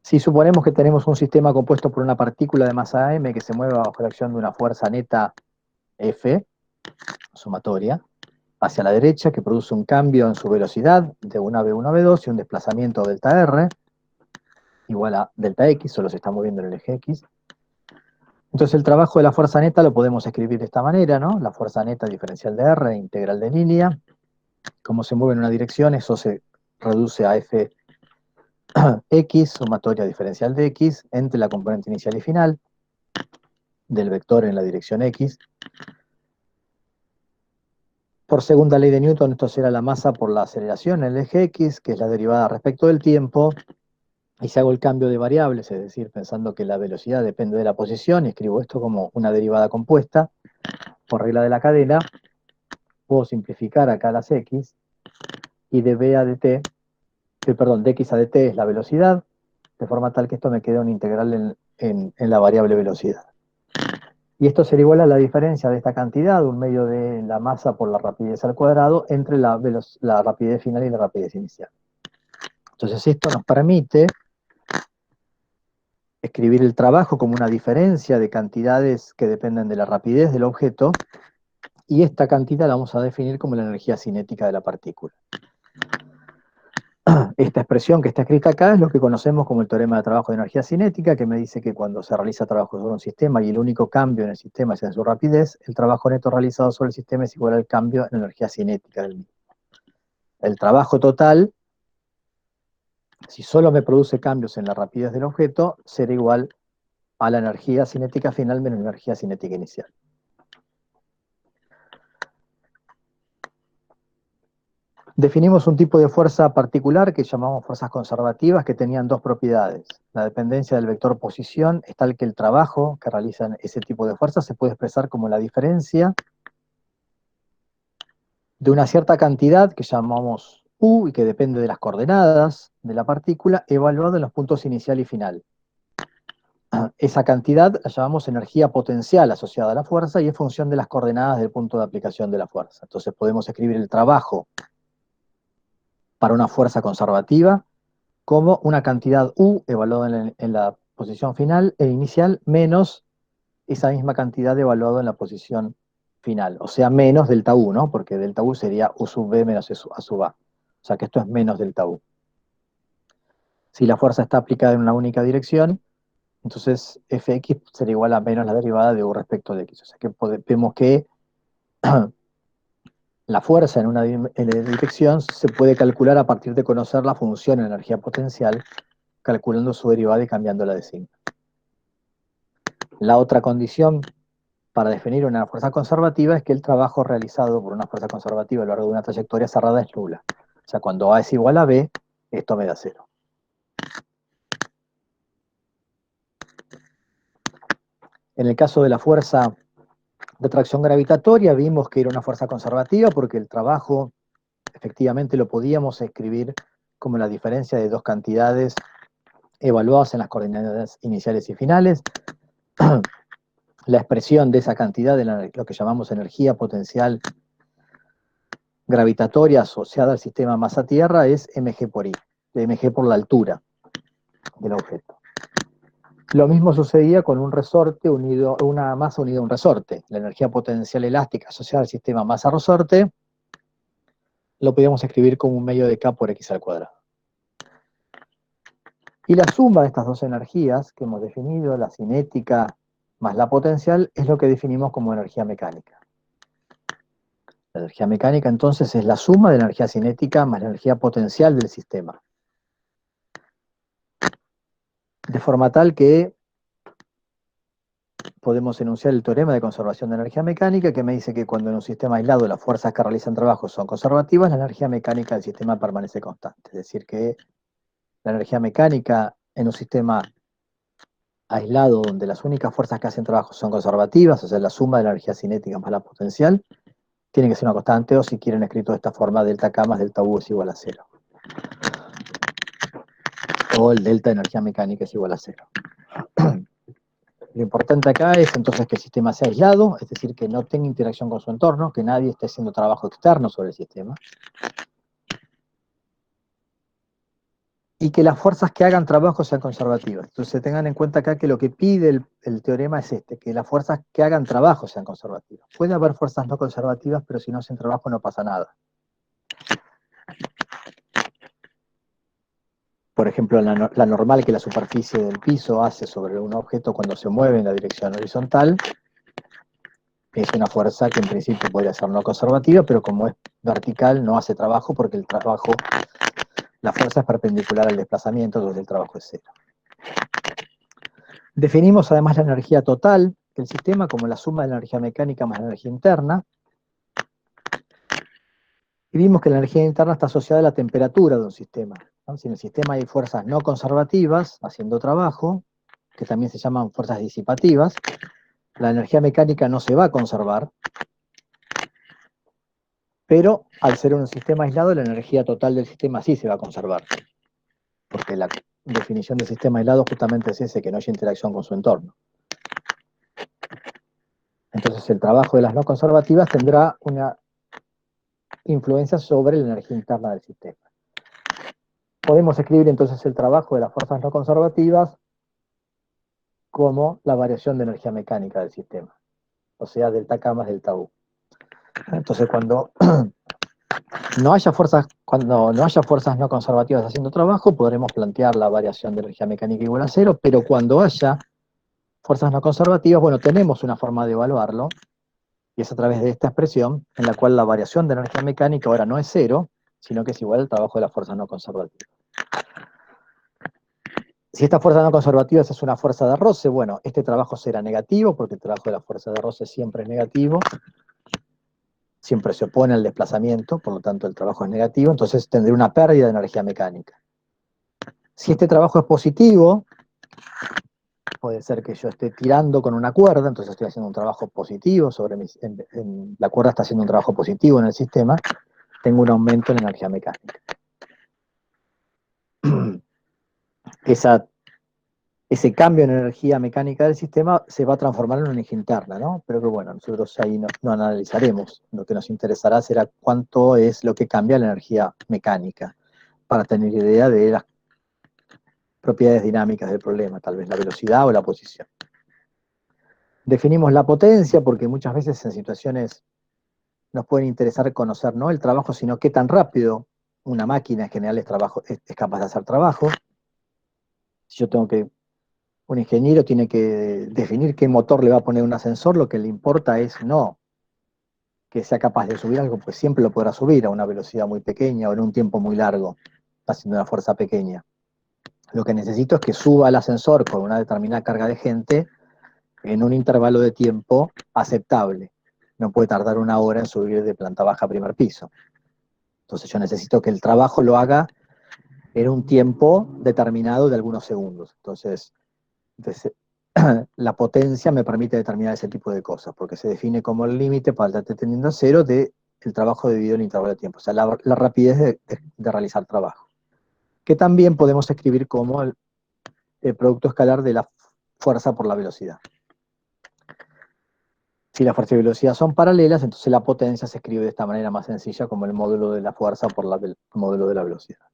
Si suponemos que tenemos un sistema compuesto por una partícula de masa m que se mueve bajo la acción de una fuerza neta F, sumatoria, hacia la derecha, que produce un cambio en su velocidad de una V1 a V2 y un desplazamiento delta R igual a delta X, solo se está moviendo en el eje X. Entonces el trabajo de la fuerza neta lo podemos escribir de esta manera, ¿no? La fuerza neta diferencial de R, integral de línea. Como se mueve en una dirección, eso se reduce a F X, sumatoria diferencial de X, entre la componente inicial y final del vector en la dirección X. Por segunda ley de Newton, esto será la masa por la aceleración en el eje X, que es la derivada respecto del tiempo, y si hago el cambio de variables, es decir, pensando que la velocidad depende de la posición, y escribo esto como una derivada compuesta, por regla de la cadena, puedo simplificar acá las X, y de B a dt, de X a dt es la velocidad, de forma tal que esto me quede un integral en la variable velocidad. Y esto será igual a la diferencia de esta cantidad, un medio de la masa por la rapidez al cuadrado, entre la rapidez final y la rapidez inicial. Entonces esto nos permite escribir el trabajo como una diferencia de cantidades que dependen de la rapidez del objeto, y esta cantidad la vamos a definir como la energía cinética de la partícula. Esta expresión que está escrita acá es lo que conocemos como el teorema de trabajo de energía cinética, que me dice que cuando se realiza trabajo sobre un sistema y el único cambio en el sistema es en su rapidez, el trabajo neto realizado sobre el sistema es igual al cambio en energía cinética del mismo. El trabajo total, si solo me produce cambios en la rapidez del objeto, será igual a la energía cinética final menos la energía cinética inicial. Definimos un tipo de fuerza particular que llamamos fuerzas conservativas, que tenían dos propiedades. La dependencia del vector posición es tal que el trabajo que realizan ese tipo de fuerzas se puede expresar como la diferencia de una cierta cantidad que llamamos U y que depende de las coordenadas de la partícula, evaluado en los puntos inicial y final. Esa cantidad la llamamos energía potencial asociada a la fuerza y es función de las coordenadas del punto de aplicación de la fuerza. Entonces podemos escribir el trabajo para una fuerza conservativa como una cantidad U evaluada en la posición final e inicial menos esa misma cantidad evaluada en la posición final, o sea, menos delta U, ¿no? Porque delta U sería U sub B menos A sub A. O sea que esto es menos delta U. Si la fuerza está aplicada en una única dirección, entonces Fx será igual a menos la derivada de U respecto de X. O sea que vemos que la fuerza en una dirección se puede calcular a partir de conocer la función en energía potencial, calculando su derivada y cambiándola de signo. La otra condición para definir una fuerza conservativa es que el trabajo realizado por una fuerza conservativa a lo largo de una trayectoria cerrada es nula. O sea, cuando A es igual a B, esto me da 0. En el caso de la fuerza de tracción gravitatoria, vimos que era una fuerza conservativa porque el trabajo efectivamente lo podíamos escribir como la diferencia de dos cantidades evaluadas en las coordenadas iniciales y finales. La expresión de esa cantidad de lo que llamamos energía potencial gravitatoria asociada al sistema masa-tierra es mg por i, mg por la altura del objeto. Lo mismo sucedía con un resorte una masa unida a un resorte. La energía potencial elástica asociada al sistema masa-resorte lo podíamos escribir como un medio de k por x al cuadrado. Y la suma de estas dos energías que hemos definido, la cinética más la potencial, es lo que definimos como energía mecánica. La energía mecánica entonces es la suma de la energía cinética más la energía potencial del sistema. de forma tal que podemos enunciar el teorema de conservación de energía mecánica, que me dice que cuando en un sistema aislado las fuerzas que realizan trabajo son conservativas, la energía mecánica del sistema permanece constante. Es decir, que la energía mecánica en un sistema aislado donde las únicas fuerzas que hacen trabajo son conservativas, o sea, la suma de la energía cinética más la potencial, tiene que ser una constante, o si quieren escrito de esta forma, delta K más delta U es igual a cero. O el delta de energía mecánica es igual a cero. Lo importante acá es entonces que el sistema sea aislado, es decir, que no tenga interacción con su entorno, que nadie esté haciendo trabajo externo sobre el sistema, y que las fuerzas que hagan trabajo sean conservativas. Entonces tengan en cuenta acá que lo que pide el teorema es que las fuerzas que hagan trabajo sean conservativas. Puede haber fuerzas no conservativas, pero si no hacen trabajo no pasa nada. Por ejemplo, la normal que la superficie del piso hace sobre un objeto cuando se mueve en la dirección horizontal, es una fuerza que en principio podría ser no conservativa, pero como es vertical no hace trabajo porque la fuerza es perpendicular al desplazamiento, entonces el trabajo es cero. Definimos además la energía total del sistema como la suma de la energía mecánica más la energía interna. Y vimos que la energía interna está asociada a la temperatura de un sistema, ¿no? Si en el sistema hay fuerzas no conservativas haciendo trabajo, que también se llaman fuerzas disipativas, la energía mecánica no se va a conservar, pero al ser un sistema aislado, la energía total del sistema sí se va a conservar, porque la definición del sistema aislado justamente es ese, que no haya interacción con su entorno. Entonces el trabajo de las no conservativas tendrá una influencia sobre la energía interna del sistema. Podemos escribir entonces el trabajo de las fuerzas no conservativas como la variación de energía mecánica del sistema, o sea, delta K más delta U. Entonces cuando no haya fuerzas no conservativas haciendo trabajo, podremos plantear la variación de energía mecánica igual a cero, pero cuando haya fuerzas no conservativas, bueno, tenemos una forma de evaluarlo, y es a través de esta expresión, en la cual la variación de energía mecánica ahora no es cero, sino que es igual al trabajo de las fuerzas no conservativas. Si esta fuerza no conservativa es una fuerza de roce, bueno, este trabajo será negativo, porque el trabajo de la fuerza de roce siempre es negativo, siempre se opone al desplazamiento, por lo tanto el trabajo es negativo, entonces tendré una pérdida de energía mecánica. Si este trabajo es positivo, puede ser que yo esté tirando con una cuerda, entonces estoy haciendo un trabajo positivo la cuerda está haciendo un trabajo positivo en el sistema, tengo un aumento en la energía mecánica. Ese cambio en energía mecánica del sistema se va a transformar en una energía interna, ¿no? Pero que bueno, nosotros ahí no analizaremos. Lo que nos interesará será cuánto es lo que cambia la energía mecánica, para tener idea de las propiedades dinámicas del problema, tal vez la velocidad o la posición. Definimos la potencia porque muchas veces en situaciones nos pueden interesar conocer no el trabajo, sino qué tan rápido una máquina en general es capaz de hacer trabajo. Si yo tengo que Un ingeniero tiene que definir qué motor le va a poner un ascensor, lo que le importa es no que sea capaz de subir algo, pues siempre lo podrá subir a una velocidad muy pequeña o en un tiempo muy largo, haciendo una fuerza pequeña. Lo que necesito es que suba el ascensor con una determinada carga de gente en un intervalo de tiempo aceptable. No puede tardar una hora en subir de planta baja a primer piso. Entonces yo necesito que el trabajo lo haga en un tiempo determinado de algunos segundos. Entonces la potencia me permite determinar ese tipo de cosas, porque se define como el límite para estar tendiendo a cero del trabajo dividido en intervalo de tiempo, o sea, la rapidez de realizar trabajo. Que también podemos escribir como el producto escalar de la fuerza por la velocidad. Si la fuerza y velocidad son paralelas, entonces la potencia se escribe de esta manera más sencilla como el módulo de la fuerza por el módulo de la velocidad.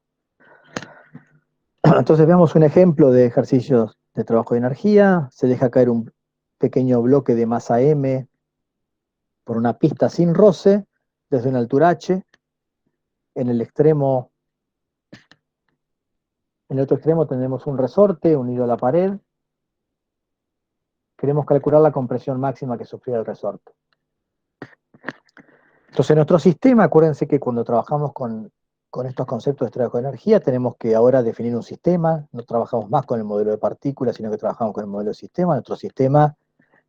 Entonces veamos un ejemplo de ejercicios de trabajo de energía. Se deja caer un pequeño bloque de masa M por una pista sin roce, desde una altura h. En el otro extremo tenemos un resorte unido a la pared. Queremos calcular la compresión máxima que sufría el resorte. Entonces, en nuestro sistema, acuérdense que cuando trabajamos con con estos conceptos de trabajo de energía tenemos que ahora definir un sistema, no trabajamos más con el modelo de partículas, sino que trabajamos con el modelo de sistema. Nuestro sistema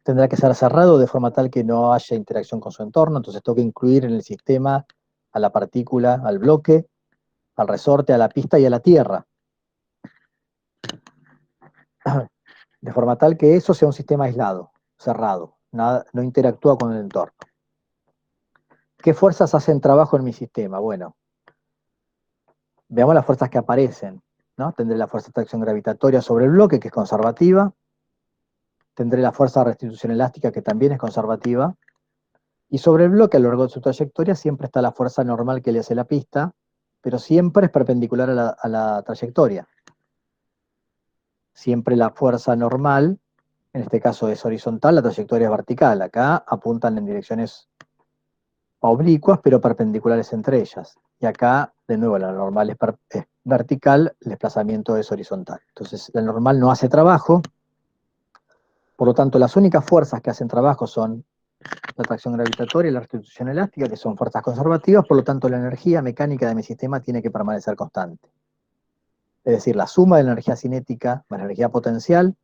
tendrá que ser cerrado de forma tal que no haya interacción con su entorno, entonces tengo que incluir en el sistema a la partícula, al bloque, al resorte, a la pista y a la tierra, de forma tal que eso sea un sistema aislado, cerrado, no interactúa con el entorno. ¿Qué fuerzas hacen trabajo en mi sistema? Bueno, veamos las fuerzas que aparecen, ¿no? Tendré la fuerza de atracción gravitatoria sobre el bloque, que es conservativa. Tendré la fuerza de restitución elástica, que también es conservativa. Y sobre el bloque, a lo largo de su trayectoria, siempre está la fuerza normal que le hace la pista, pero siempre es perpendicular a la trayectoria. Siempre la fuerza normal, en este caso es horizontal, la trayectoria es vertical. Acá apuntan en direcciones oblicuas, pero perpendiculares entre ellas. Y acá, de nuevo, la normal es vertical, el desplazamiento es horizontal. Entonces, la normal no hace trabajo, por lo tanto, las únicas fuerzas que hacen trabajo son la atracción gravitatoria y la restitución elástica, que son fuerzas conservativas, por lo tanto, la energía mecánica de mi sistema tiene que permanecer constante. Es decir, la suma de la energía cinética más la energía potencial,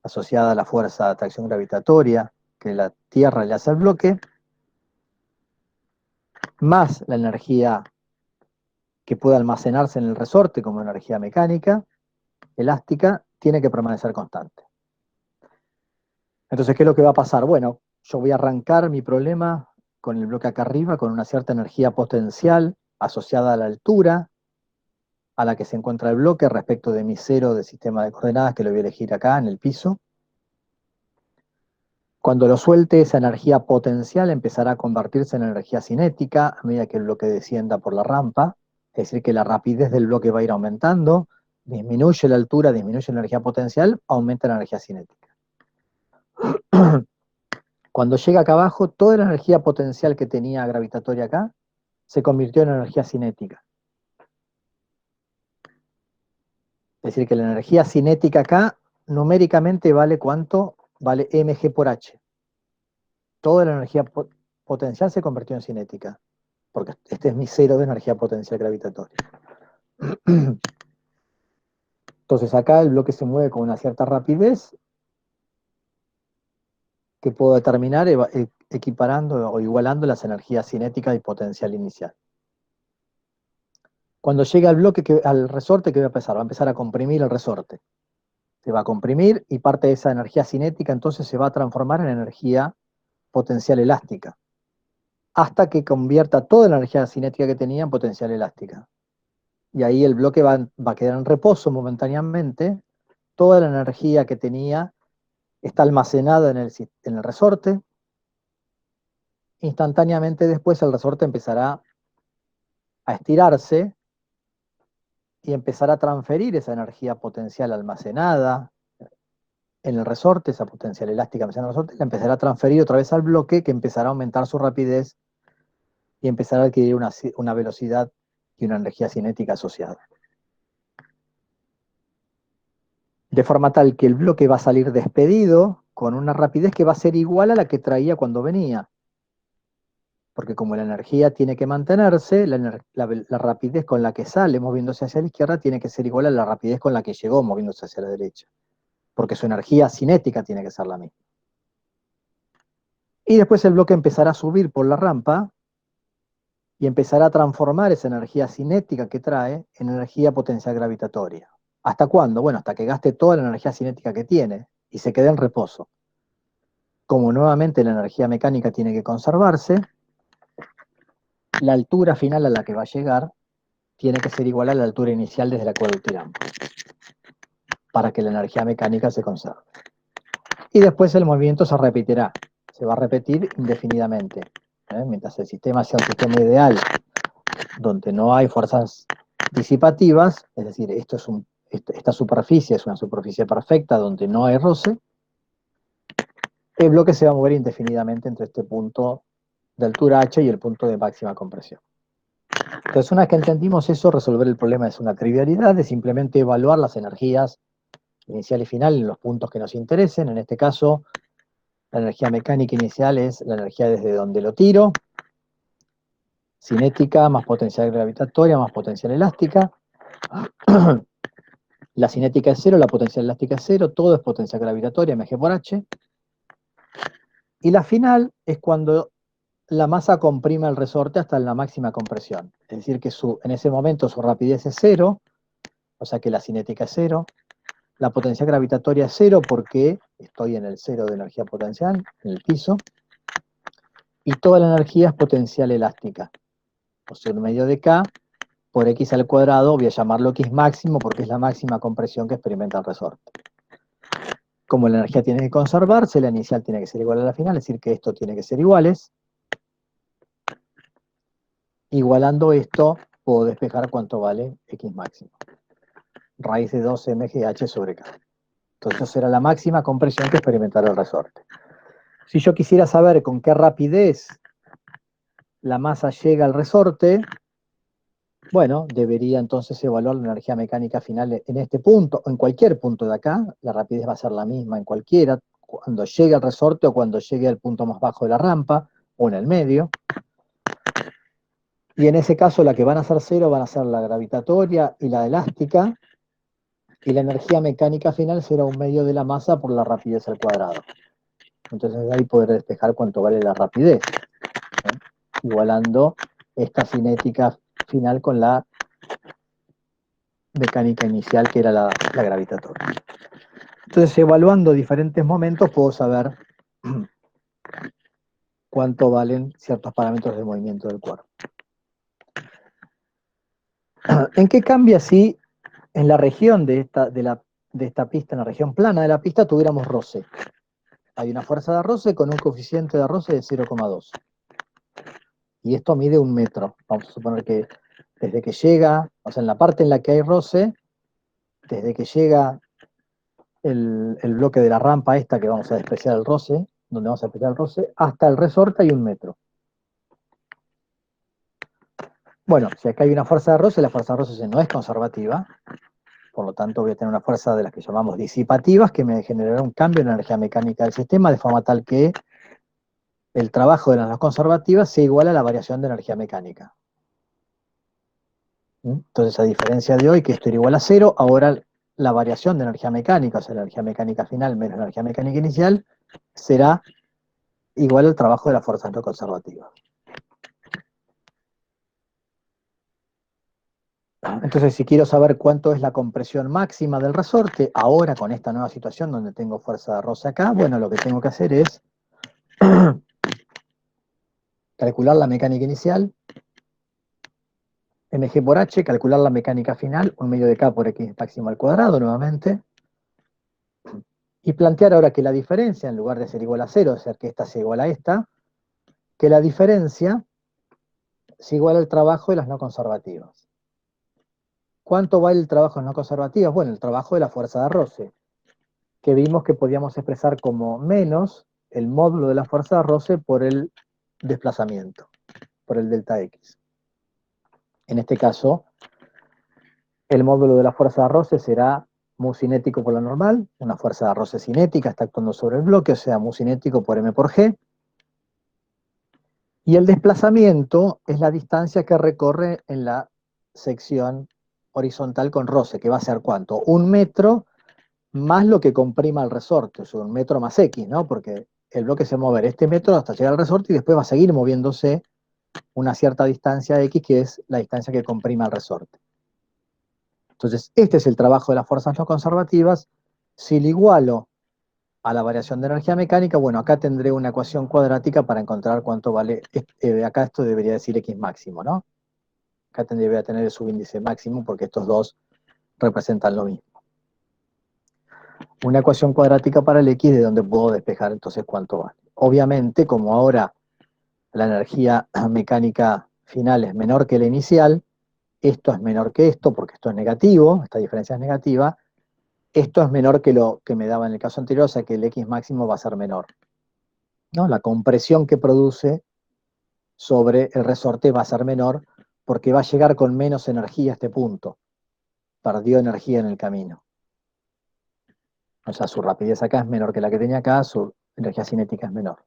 asociada a la fuerza de atracción gravitatoria que la Tierra le hace al bloque, más la energía que puede almacenarse en el resorte como energía mecánica, elástica, tiene que permanecer constante. Entonces, ¿qué es lo que va a pasar? Bueno, yo voy a arrancar mi problema con el bloque acá arriba, con una cierta energía potencial asociada a la altura a la que se encuentra el bloque respecto de mi cero de sistema de coordenadas, que lo voy a elegir acá en el piso. Cuando lo suelte, esa energía potencial empezará a convertirse en energía cinética a medida que el bloque descienda por la rampa, es decir, que la rapidez del bloque va a ir aumentando, disminuye la altura, disminuye la energía potencial, aumenta la energía cinética. Cuando llega acá abajo, toda la energía potencial que tenía gravitatoria acá se convirtió en energía cinética. Es decir, que la energía cinética acá numéricamente vale ¿cuánto? Vale mg por h. Toda la energía potencial se convirtió en cinética, porque este es mi cero de energía potencial gravitatoria. Entonces acá el bloque se mueve con una cierta rapidez que puedo determinar equiparando o igualando las energías cinética y potencial inicial. Cuando llega al bloque, al resorte, ¿qué va a empezar? Va a empezar a comprimir el resorte. Se va a comprimir y parte de esa energía cinética entonces se va a transformar en energía potencial elástica, hasta que convierta toda la energía cinética que tenía en potencial elástica. Y ahí el bloque va a quedar en reposo momentáneamente, toda la energía que tenía está almacenada en el resorte. Instantáneamente después el resorte empezará a estirarse y empezará a transferir esa energía potencial almacenada en el resorte, esa potencial elástica almacenada en el resorte, la empezará a transferir otra vez al bloque, que empezará a aumentar su rapidez y empezará a adquirir una velocidad y una energía cinética asociada. De forma tal que el bloque va a salir despedido con una rapidez que va a ser igual a la que traía cuando venía. Porque como la energía tiene que mantenerse, la rapidez con la que sale moviéndose hacia la izquierda tiene que ser igual a la rapidez con la que llegó moviéndose hacia la derecha. Porque su energía cinética tiene que ser la misma. Y después el bloque empezará a subir por la rampa y empezará a transformar esa energía cinética que trae en energía potencial gravitatoria. ¿Hasta cuándo? Bueno, hasta que gaste toda la energía cinética que tiene y se quede en reposo. Como nuevamente la energía mecánica tiene que conservarse, la altura final a la que va a llegar tiene que ser igual a la altura inicial desde la cual tiramos, para que la energía mecánica se conserve. Y después el movimiento se repetirá, se va a repetir indefinidamente. Mientras el sistema sea un sistema ideal, donde no hay fuerzas disipativas, es decir, esta superficie es una superficie perfecta donde no hay roce, el bloque se va a mover indefinidamente entre este punto de altura h y el punto de máxima compresión. Entonces, una vez que entendimos eso, resolver el problema es una trivialidad, de simplemente evaluar las energías inicial y final en los puntos que nos interesen. En este caso, la energía mecánica inicial es la energía desde donde lo tiro. cinética más potencial gravitatoria más potencial elástica. La cinética es 0, la potencial elástica es 0, todo es potencial gravitatoria, mg por h. Y la final es cuando la masa comprime el resorte hasta la máxima compresión. Es decir, que en ese momento su rapidez es 0, o sea que la cinética es 0. La potencial gravitatoria es 0 porque estoy en el 0 de energía potencial, en el piso. Y toda la energía es potencial elástica. O sea, 1 medio de K por X al cuadrado, voy a llamarlo X máximo porque es la máxima compresión que experimenta el resorte. Como la energía tiene que conservarse, la inicial tiene que ser igual a la final, es decir, que esto tiene que ser iguales. Igualando esto, puedo despejar cuánto vale X máximo. Raíz de 2 mgh sobre K. Entonces, eso será la máxima compresión que experimentará el resorte. Si yo quisiera saber con qué rapidez la masa llega al resorte, bueno, debería entonces evaluar la energía mecánica final en este punto, o en cualquier punto de acá. La rapidez va a ser la misma en cualquiera, cuando llegue al resorte o cuando llegue al punto más bajo de la rampa, o en el medio. Y en ese caso la que van a ser 0 van a ser la gravitatoria y la elástica, y la energía mecánica final será 1 medio de la masa por la rapidez al cuadrado. Entonces de ahí poder despejar cuánto vale la rapidez, ¿eh? Igualando esta cinética final con la mecánica inicial que era la gravitatoria. Entonces, evaluando diferentes momentos, puedo saber cuánto valen ciertos parámetros de movimiento del cuerpo. ¿En qué cambia si en la región de esta pista, en la región plana de la pista, tuviéramos roce? Hay una fuerza de roce con un coeficiente de roce de 0,2. Y esto mide 1 metro. Vamos a suponer que desde que llega, o sea, en la parte en la que hay roce, desde que llega el bloque de la rampa esta que vamos a despreciar el roce, donde vamos a despreciar el roce, hasta el resorte hay 1 metro. Bueno, si acá hay una fuerza de roce, la fuerza de roce no es conservativa, por lo tanto voy a tener una fuerza de las que llamamos disipativas, que me generará un cambio en la energía mecánica del sistema, de forma tal que el trabajo de las no conservativas sea igual a la variación de energía mecánica. Entonces, a diferencia de hoy, que esto era igual a 0, ahora la variación de energía mecánica, o sea, la energía mecánica final menos la energía mecánica inicial, será igual al trabajo de las fuerzas no conservativas. Entonces, si quiero saber cuánto es la compresión máxima del resorte, ahora con esta nueva situación donde tengo fuerza de roce acá, bueno, lo que tengo que hacer es calcular la mecánica inicial, mg por h, calcular la mecánica final, 1 medio de k por x máximo al cuadrado nuevamente, y plantear ahora que la diferencia, en lugar de ser igual a 0, es ser que esta sea igual a esta, que la diferencia es igual al trabajo de las no conservativas. ¿Cuánto vale el trabajo de las no conservativas? Bueno, el trabajo de la fuerza de roce, que vimos que podíamos expresar como menos el módulo de la fuerza de roce por el desplazamiento, por el delta X. En este caso, el módulo de la fuerza de roce será mu cinético por la normal, una fuerza de roce cinética está actuando sobre el bloque, o sea, mu cinético por m por g. Y el desplazamiento es la distancia que recorre en la sección horizontal con roce, que va a ser ¿cuánto? 1 metro más lo que comprima el resorte, o sea, 1 metro más X, ¿no? Porque el bloque se va a mover este metro hasta llegar al resorte y después va a seguir moviéndose una cierta distancia X, que es la distancia que comprima el resorte. Entonces, este es el trabajo de las fuerzas no conservativas. Si le igualo a la variación de energía mecánica, bueno, acá tendré una ecuación cuadrática para encontrar cuánto vale, acá esto debería decir X máximo, ¿no? Acá tendría que tener el subíndice máximo porque estos dos representan lo mismo. Una ecuación cuadrática para el X de donde puedo despejar entonces cuánto vale. Obviamente, como ahora la energía mecánica final es menor que la inicial, esto es menor que esto porque esto es negativo, esta diferencia es negativa, esto es menor que lo que me daba en el caso anterior, o sea que el X máximo va a ser menor, ¿no? La compresión que produce sobre el resorte va a ser menor porque va a llegar con menos energía a este punto. Perdió energía en el camino. O sea, su rapidez acá es menor que la que tenía acá, su energía cinética es menor.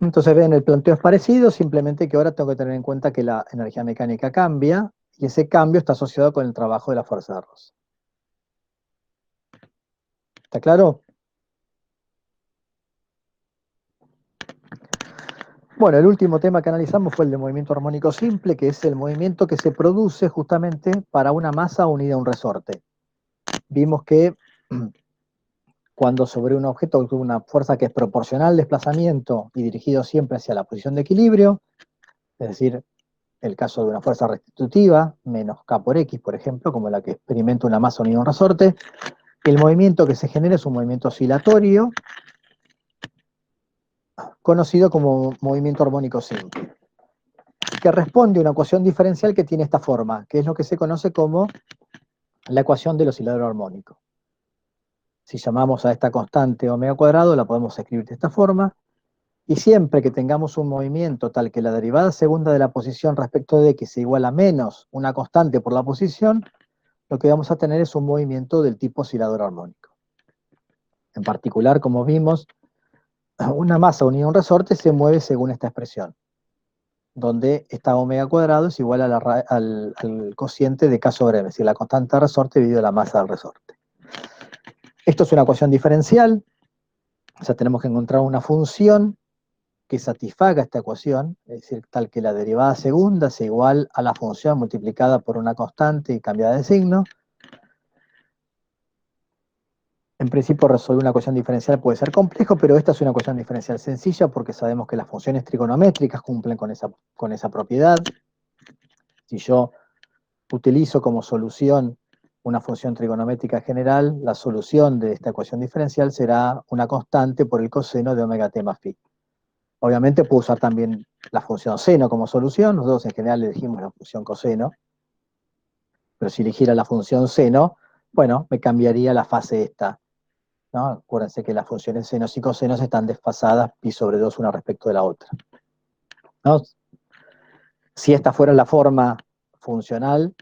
Entonces ven, el planteo es parecido, simplemente que ahora tengo que tener en cuenta que la energía mecánica cambia, y ese cambio está asociado con el trabajo de la fuerza de Rosse. ¿Está claro? Bueno, el último tema que analizamos fue el de movimiento armónico simple, que es el movimiento que se produce justamente para una masa unida a un resorte. Vimos que cuando sobre un objeto hay una fuerza que es proporcional al desplazamiento y dirigido siempre hacia la posición de equilibrio, es decir, el caso de una fuerza restitutiva, menos K por X, por ejemplo, como la que experimenta una masa unida a un resorte, el movimiento que se genera es un movimiento oscilatorio, conocido como movimiento armónico simple, que responde a una ecuación diferencial que tiene esta forma, que es lo que se conoce como la ecuación del oscilador armónico. Si llamamos a esta constante omega cuadrado, la podemos escribir de esta forma, y siempre que tengamos un movimiento tal que la derivada segunda de la posición respecto de x sea igual a menos una constante por la posición, lo que vamos a tener es un movimiento del tipo oscilador armónico. En particular, como vimos, una masa unida a un resorte se mueve según esta expresión, donde esta omega cuadrado es igual a al cociente de K sobre M, es decir, la constante de resorte dividido la masa del resorte. Esto es una ecuación diferencial, o sea, tenemos que encontrar una función que satisfaga esta ecuación, es decir, tal que la derivada segunda sea igual a la función multiplicada por una constante y cambiada de signo. En principio resolver una ecuación diferencial puede ser complejo, pero esta es una ecuación diferencial sencilla porque sabemos que las funciones trigonométricas cumplen con esa propiedad. Si yo utilizo como solución una función trigonométrica general, la solución de esta ecuación diferencial será una constante por el coseno de omega t más phi. Obviamente puedo usar también la función seno como solución, nosotros en general elegimos la función coseno, pero si eligiera la función seno, bueno, me cambiaría la fase esta, ¿no? Acuérdense que las funciones senos y cosenos están desfasadas pi sobre 2 una respecto de la otra, ¿no? Si esta fuera la forma funcional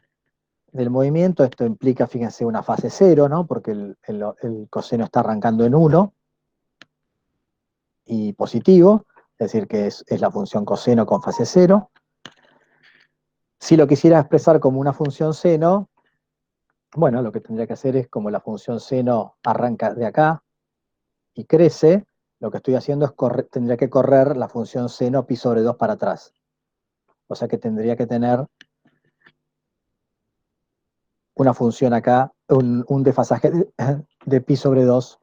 del movimiento, esto implica, fíjense, una fase cero, ¿no? Porque el coseno está arrancando en 1 y positivo, es decir, que es la función coseno con fase cero. Si lo quisiera expresar como una función seno, bueno, lo que tendría que hacer es, como la función seno arranca de acá y crece, lo que estoy haciendo es tendría que correr la función seno pi sobre 2 para atrás. O sea que tendría que tener una función acá, un desfasaje de pi sobre 2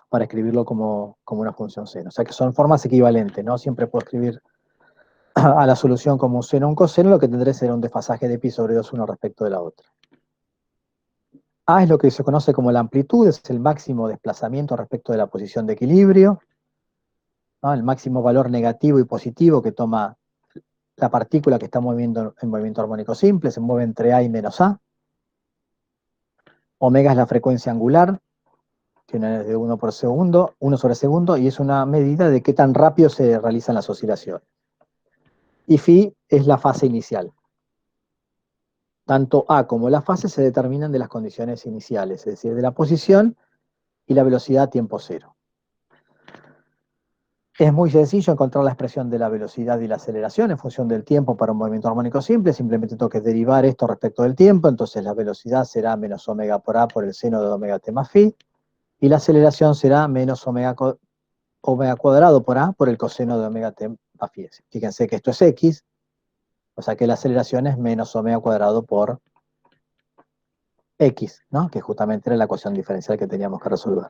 para escribirlo como una función seno. O sea que son formas equivalentes, ¿no? Siempre puedo escribir a la solución como un seno o un coseno, lo que tendré será un desfasaje de pi sobre 2 uno respecto de la otra. A es lo que se conoce como la amplitud, es el máximo desplazamiento respecto de la posición de equilibrio, ¿no? El máximo valor negativo y positivo que toma la partícula que está moviendo en movimiento armónico simple, se mueve entre A y menos A. Omega es la frecuencia angular, tiene de 1 por segundo, 1 sobre segundo, y es una medida de qué tan rápido se realizan las oscilaciones. Y phi es la fase inicial. Tanto A como la fase se determinan de las condiciones iniciales, es decir, de la posición y la velocidad a tiempo cero. Es muy sencillo encontrar la expresión de la velocidad y la aceleración en función del tiempo para un movimiento armónico simple, simplemente tengo que derivar esto respecto del tiempo, entonces la velocidad será menos omega por A por el seno de omega t más phi, y la aceleración será menos omega cuadrado por A por el coseno de omega t más phi. Fíjense que esto es X, o sea que la aceleración es menos omega cuadrado por X, ¿no? Que justamente era la ecuación diferencial que teníamos que resolver.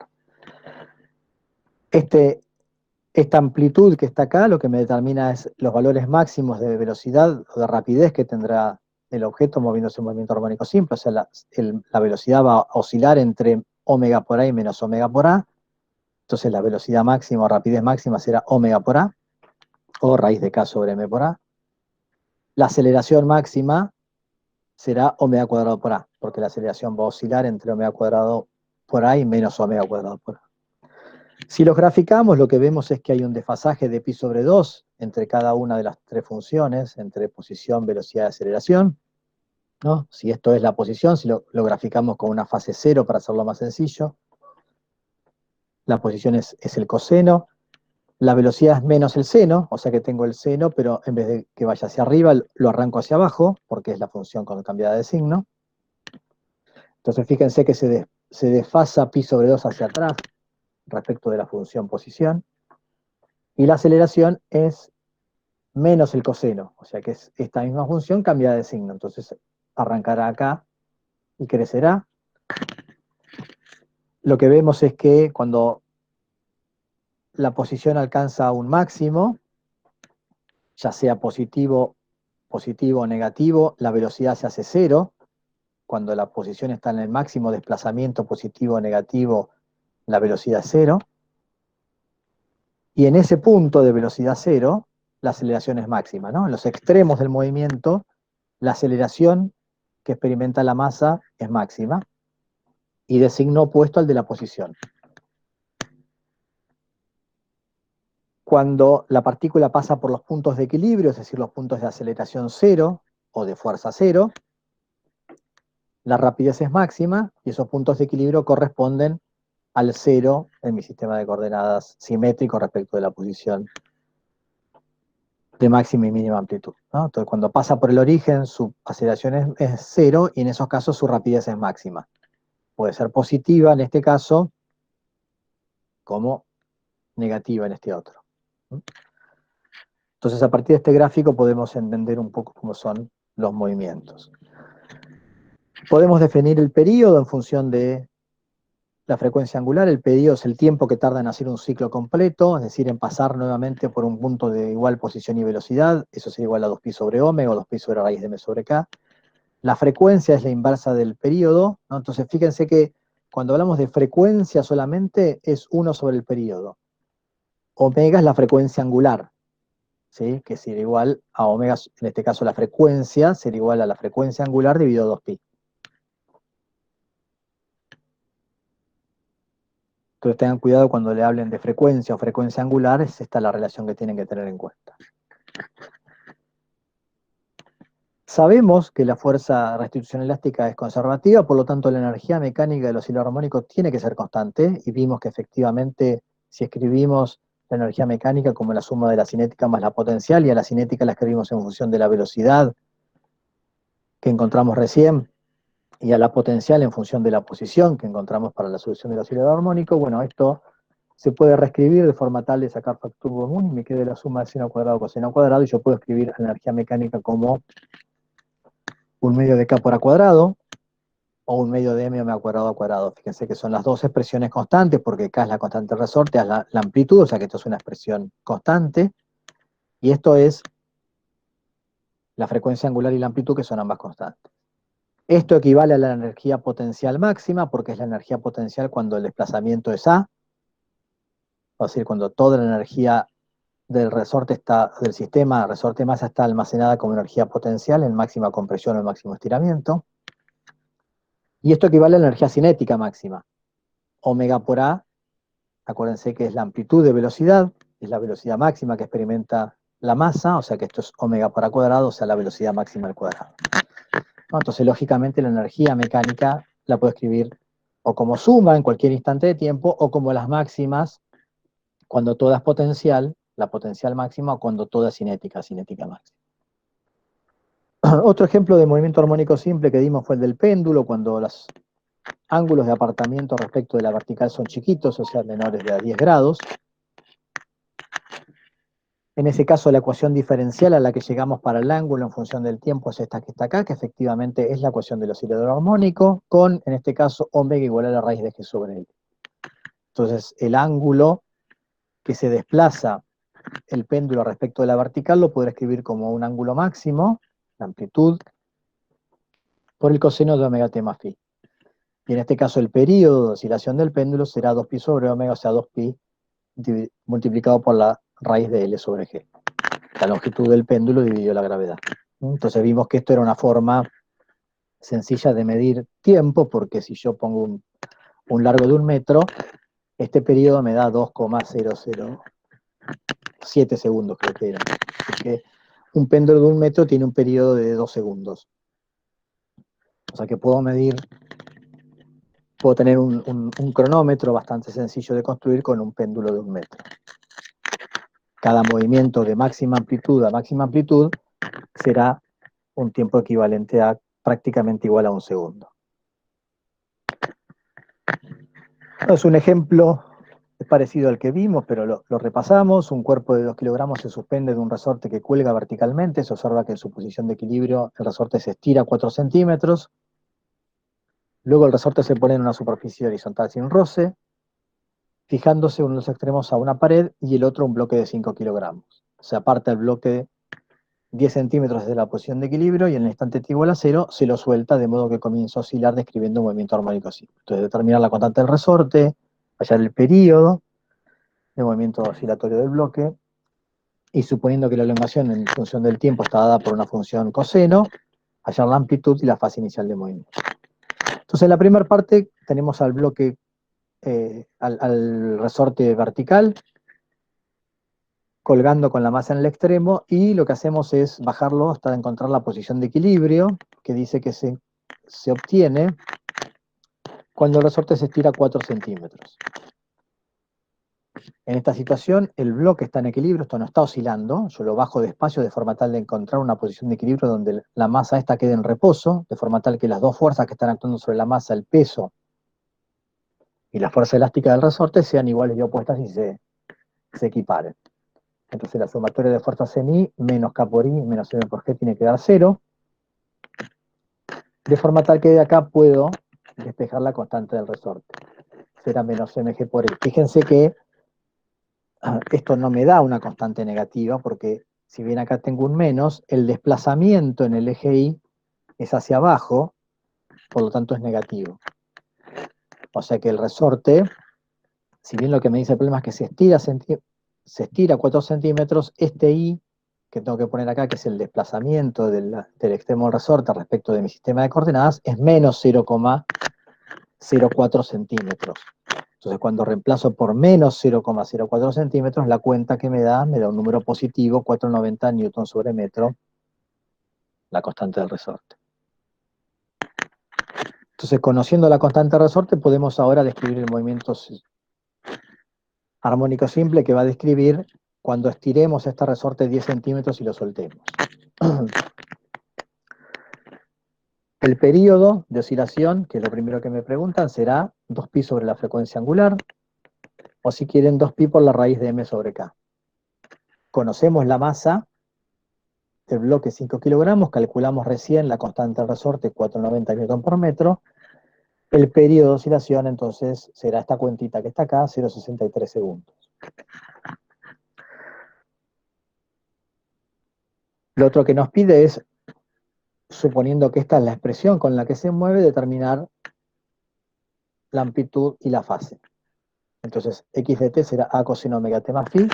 Esta amplitud que está acá lo que me determina es los valores máximos de velocidad o de rapidez que tendrá el objeto moviéndose en movimiento armónico simple, o sea, la velocidad va a oscilar entre omega por A y menos omega por A, entonces la velocidad máxima o rapidez máxima será omega por A, o raíz de K sobre M por A. La aceleración máxima será omega cuadrado por A, porque la aceleración va a oscilar entre omega cuadrado por A y menos omega cuadrado por A. Si los graficamos, lo que vemos es que hay un desfasaje de pi sobre 2 entre cada una de las tres funciones, entre posición, velocidad y aceleración, ¿no? Si esto es la posición, si lo graficamos con una fase cero para hacerlo más sencillo, la posición es el coseno, La velocidad es menos el seno, o sea que tengo el seno, pero en vez de que vaya hacia arriba, lo arranco hacia abajo, porque es la función con cambiada de signo. Entonces fíjense que se desfasa pi sobre 2 hacia atrás respecto de la función posición. Y la aceleración es menos el coseno, o sea que es esta misma función cambiada de signo. Entonces arrancará acá y crecerá. Lo que vemos es que cuando la posición alcanza un máximo, ya sea positivo o negativo, la velocidad se hace cero. Cuando la posición está en el máximo desplazamiento positivo o negativo, la velocidad es cero. Y en ese punto de velocidad cero, la aceleración es máxima, ¿no? En los extremos del movimiento, la aceleración que experimenta la masa es máxima y de signo opuesto al de la posición. Cuando la partícula pasa por los puntos de equilibrio, es decir, los puntos de aceleración cero o de fuerza cero, la rapidez es máxima y esos puntos de equilibrio corresponden al cero en mi sistema de coordenadas simétrico respecto de la posición de máxima y mínima amplitud, ¿no? Entonces, cuando pasa por el origen, su aceleración es cero y en esos casos su rapidez es máxima. Puede ser positiva en este caso, como negativa en este otro. Entonces, a partir de este gráfico podemos entender un poco cómo son los movimientos. Podemos definir el período en función de la frecuencia angular. El período es el tiempo que tarda en hacer un ciclo completo, es decir, en pasar nuevamente por un punto de igual posición y velocidad. Eso sería igual a 2pi sobre omega o 2pi sobre raíz de m sobre k. La frecuencia es la inversa del período, ¿no? Entonces, fíjense que cuando hablamos de frecuencia solamente es 1 sobre el período. Omega es la frecuencia angular, ¿sí? Que sería igual a omega, en este caso la frecuencia, sería igual a la frecuencia angular dividido 2pi. Entonces tengan cuidado cuando le hablen de frecuencia o frecuencia angular, es esta la relación que tienen que tener en cuenta. Sabemos que la fuerza de restitución elástica es conservativa, por lo tanto la energía mecánica del oscilador armónico tiene que ser constante, y vimos que efectivamente si escribimos la energía mecánica como la suma de la cinética más la potencial, y a la cinética la escribimos en función de la velocidad que encontramos recién, y a la potencial en función de la posición que encontramos para la solución del oscilador armónico, bueno, esto se puede reescribir de forma tal de sacar factor común y me quede la suma de seno cuadrado coseno cuadrado, y yo puedo escribir la energía mecánica como un medio de k por a cuadrado, o un medio de m a cuadrado a cuadrado. Fíjense que son las dos expresiones constantes, porque k es la constante del resorte, es la amplitud, o sea que esto es una expresión constante, y esto es la frecuencia angular y la amplitud, que son ambas constantes. Esto equivale a la energía potencial máxima, porque es la energía potencial cuando el desplazamiento es a, es decir, cuando toda la energía del resorte del sistema resorte masa está almacenada como energía potencial en máxima compresión o en máximo estiramiento. Y esto equivale a la energía cinética máxima. Omega por A, acuérdense que es la amplitud de velocidad, es la velocidad máxima que experimenta la masa, o sea que esto es omega por A cuadrado, o sea la velocidad máxima al cuadrado. ¿No? Entonces, lógicamente, la energía mecánica la puedo escribir o como suma en cualquier instante de tiempo, o como las máximas cuando toda es potencial, la potencial máxima, o cuando toda es cinética, cinética máxima. Otro ejemplo de movimiento armónico simple que dimos fue el del péndulo, cuando los ángulos de apartamiento respecto de la vertical son chiquitos, o sea, menores de 10 grados. En ese caso, la ecuación diferencial a la que llegamos para el ángulo en función del tiempo es esta que está acá, que efectivamente es la ecuación del oscilador armónico, con, en este caso, omega igual a la raíz de g sobre l. Entonces, el ángulo que se desplaza el péndulo respecto de la vertical lo podré escribir como un ángulo máximo, la amplitud, por el coseno de omega t más phi. Y en este caso el período de oscilación del péndulo será 2pi sobre omega, o sea 2pi multiplicado por la raíz de L sobre G. La longitud del péndulo dividido la gravedad. Entonces vimos que esto era una forma sencilla de medir tiempo, porque si yo pongo un largo de 1 metro, este periodo me da 2,007 segundos, creo que era. Porque un péndulo de 1 metro tiene un periodo de 2 segundos. O sea que puedo tener un cronómetro bastante sencillo de construir con un péndulo de 1 metro. cada movimiento de máxima amplitud a máxima amplitud será un tiempo equivalente a prácticamente igual a un segundo. Es un ejemplo parecido al que vimos, pero lo repasamos. Un cuerpo de 2 kilogramos se suspende de un resorte que cuelga verticalmente. Se observa que en su posición de equilibrio el resorte se estira 4 centímetros. Luego el resorte se pone en una superficie horizontal sin roce, fijándose uno de los extremos a una pared y el otro a un bloque de 5 kilogramos. Se aparta el bloque 10 centímetros desde la posición de equilibrio y en el instante t igual a 0 se lo suelta de modo que comienza a oscilar describiendo un movimiento armónico simple. Entonces determinar la constante del resorte, hallar el periodo de movimiento oscilatorio del bloque y suponiendo que la elongación en función del tiempo está dada por una función coseno, hallar la amplitud y la fase inicial de movimiento. Entonces en la primera parte tenemos al bloque, al resorte vertical, colgando con la masa en el extremo, y lo que hacemos es bajarlo hasta encontrar la posición de equilibrio, que dice que se obtiene cuando el resorte se estira 4 centímetros. En esta situación, el bloque está en equilibrio, esto no está oscilando, yo lo bajo despacio de forma tal de encontrar una posición de equilibrio donde la masa esta quede en reposo, de forma tal que las dos fuerzas que están actuando sobre la masa, el peso y la fuerza elástica del resorte, sean iguales y opuestas y se equiparen. Entonces la sumatoria de fuerzas en I menos K por I menos M por G tiene que dar 0, de forma tal que de acá puedo despejar la constante del resorte. Será menos mg por I. Fíjense que esto no me da una constante negativa, porque si bien acá tengo un menos, el desplazamiento en el eje Y es hacia abajo, por lo tanto es negativo. O sea que el resorte, si bien lo que me dice el problema es que se estira 4 centímetros, este I que tengo que poner acá, que es el desplazamiento del extremo del resorte respecto de mi sistema de coordenadas, es menos 0,04 centímetros. Entonces cuando reemplazo por menos 0,04 centímetros, la cuenta que me da un número positivo, 490 newton sobre metro, la constante del resorte. Entonces, conociendo la constante del resorte, podemos ahora describir el movimiento armónico simple que va a describir cuando estiremos este resorte 10 centímetros y lo soltemos. El periodo de oscilación, que es lo primero que me preguntan, será 2pi sobre la frecuencia angular, o si quieren 2pi por la raíz de m sobre k. Conocemos la masa del bloque 5 kilogramos, calculamos recién la constante del resorte 490 newton por metro. El periodo de oscilación entonces será esta cuentita que está acá, 0,63 segundos. Lo otro que nos pide es, suponiendo que esta es la expresión con la que se mueve, determinar la amplitud y la fase. Entonces, x de t será a coseno omega t más phi.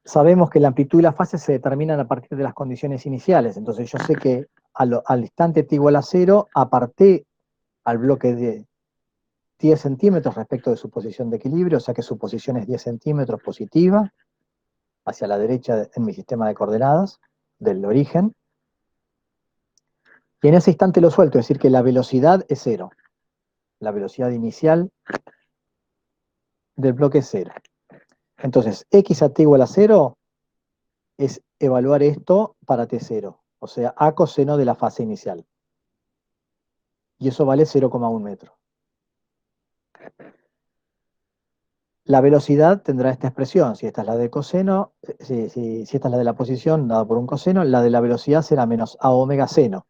Sabemos que la amplitud y la fase se determinan a partir de las condiciones iniciales. Entonces yo sé que al instante t igual a 0, aparté al bloque de 10 centímetros respecto de su posición de equilibrio, o sea que su posición es 10 centímetros positiva, hacia la derecha en mi sistema de coordenadas del origen. Y en ese instante lo suelto, es decir que la velocidad es 0. La velocidad inicial del bloque es 0. Entonces, x a t igual a 0 es evaluar esto para t0, o sea, a coseno de la fase inicial. Y eso vale 0,1 metro. La velocidad tendrá esta expresión, si esta es la de coseno, si esta es la de la posición dada por un coseno, la de la velocidad será menos a omega seno.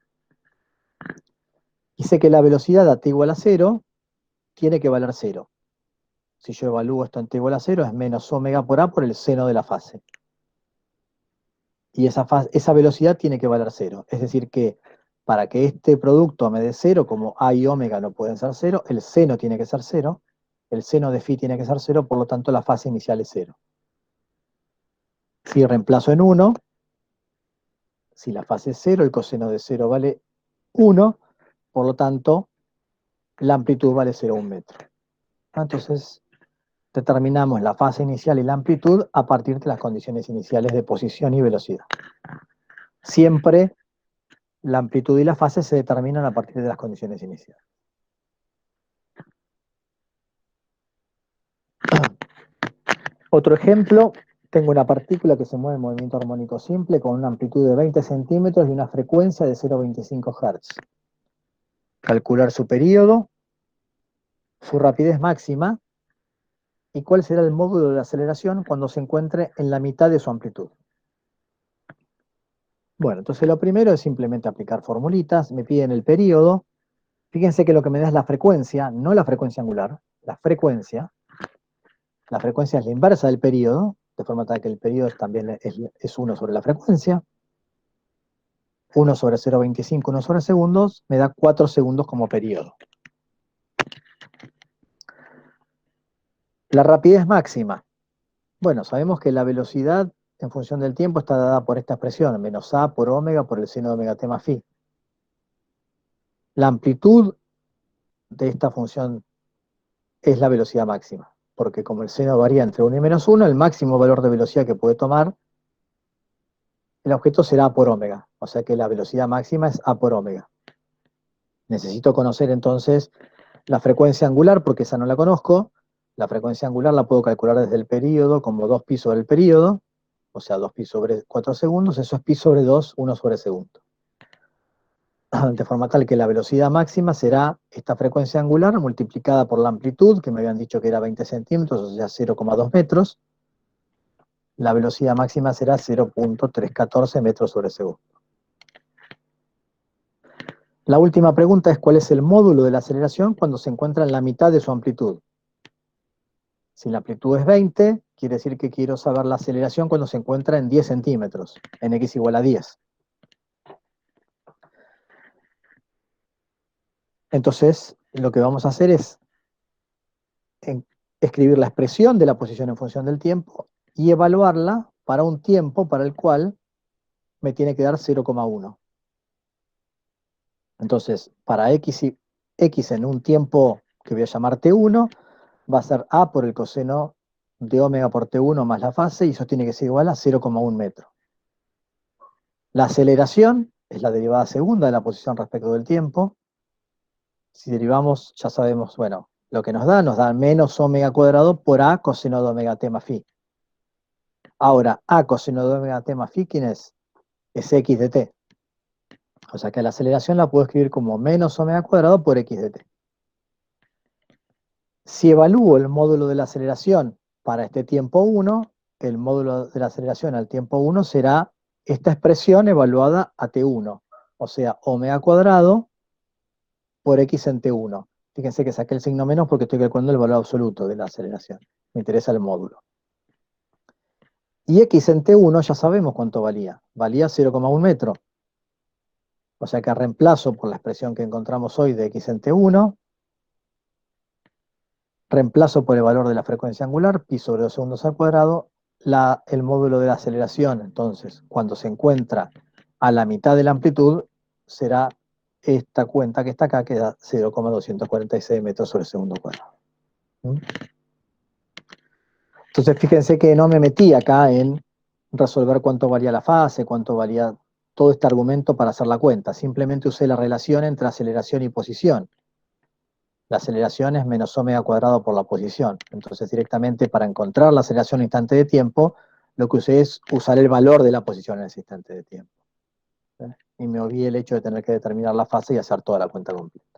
Y sé que la velocidad a t igual a 0 tiene que valer 0. Si yo evalúo esto en t igual a 0, es menos omega por a por el seno de la fase. Y esa velocidad tiene que valer 0. Es decir que para que este producto me dé 0, como a y omega no pueden ser 0, el seno tiene que ser 0, el seno de phi tiene que ser 0, por lo tanto la fase inicial es 0. Si reemplazo en 1, si la fase es 0, el coseno de 0 vale 1, por lo tanto la amplitud vale 0,1 metro. Entonces determinamos la fase inicial y la amplitud a partir de las condiciones iniciales de posición y velocidad. Siempre la amplitud y la fase se determinan a partir de las condiciones iniciales. Otro ejemplo, tengo una partícula que se mueve en movimiento armónico simple con una amplitud de 20 centímetros y una frecuencia de 0,25 Hz. Calcular su periodo, su rapidez máxima y cuál será el módulo de aceleración cuando se encuentre en la mitad de su amplitud. Bueno, entonces lo primero es simplemente aplicar formulitas, me piden el periodo. Fíjense que lo que me da es la frecuencia, no la frecuencia angular, la frecuencia. La frecuencia es la inversa del periodo, de forma tal que el periodo también es 1 sobre la frecuencia. 1 sobre 0,25, 1 sobre segundos, me da 4 segundos como periodo. La rapidez máxima. Bueno, sabemos que la velocidad en función del tiempo está dada por esta expresión, menos a por omega por el seno de omega t más phi. La amplitud de esta función es la velocidad máxima, porque como el seno varía entre 1 y menos 1, el máximo valor de velocidad que puede tomar el objeto será a por omega, o sea que la velocidad máxima es a por omega. Necesito conocer entonces la frecuencia angular, porque esa no la conozco. La frecuencia angular la puedo calcular desde el período como 2pi sobre el período, o sea, 2pi sobre 4 segundos, eso es pi sobre 2, 1 sobre segundo. De forma tal que la velocidad máxima será esta frecuencia angular multiplicada por la amplitud, que me habían dicho que era 20 centímetros, o sea, 0,2 metros. La velocidad máxima será 0,314 metros sobre segundo. La última pregunta es ¿cuál es el módulo de la aceleración cuando se encuentra en la mitad de su amplitud? Si la amplitud es 20, quiere decir que quiero saber la aceleración cuando se encuentra en 10 centímetros, en x igual a 10. Entonces, lo que vamos a hacer es escribir la expresión de la posición en función del tiempo y evaluarla para un tiempo para el cual me tiene que dar 0,1. Entonces, para x en un tiempo que voy a llamar t1, va a ser a por el coseno de omega por t1 más la fase, y eso tiene que ser igual a 0,1 metro. La aceleración es la derivada segunda de la posición respecto del tiempo. Si derivamos, ya sabemos, bueno, lo que nos da menos omega cuadrado por a coseno de omega t más phi. Ahora, a coseno de omega t más phi, ¿quién es? Es x de t. O sea que la aceleración la puedo escribir como menos omega cuadrado por x de t. Si evalúo el módulo de la aceleración para este tiempo 1, el módulo de la aceleración al tiempo 1 será esta expresión evaluada a t1, o sea, omega cuadrado por x en t1. Fíjense que saqué el signo menos porque estoy calculando el valor absoluto de la aceleración. Me interesa el módulo. Y x en t1 ya sabemos cuánto valía. Valía 0,1 metro. O sea que reemplazo por la expresión que encontramos hoy de x en t1, reemplazo por el valor de la frecuencia angular, pi sobre 2 segundos al cuadrado, el módulo de la aceleración. Entonces, cuando se encuentra a la mitad de la amplitud, será esta cuenta que está acá, que da 0,246 metros sobre segundo cuadrado. ¿Mm? Entonces, fíjense que no me metí acá en resolver cuánto valía la fase, cuánto valía todo este argumento para hacer la cuenta. Simplemente usé la relación entre aceleración y posición. La aceleración es menos omega cuadrado por la posición. Entonces, directamente para encontrar la aceleración en instante de tiempo, lo que usé es usar el valor de la posición en ese instante de tiempo. Y me olvidé el hecho de tener que determinar la fase y hacer toda la cuenta completa.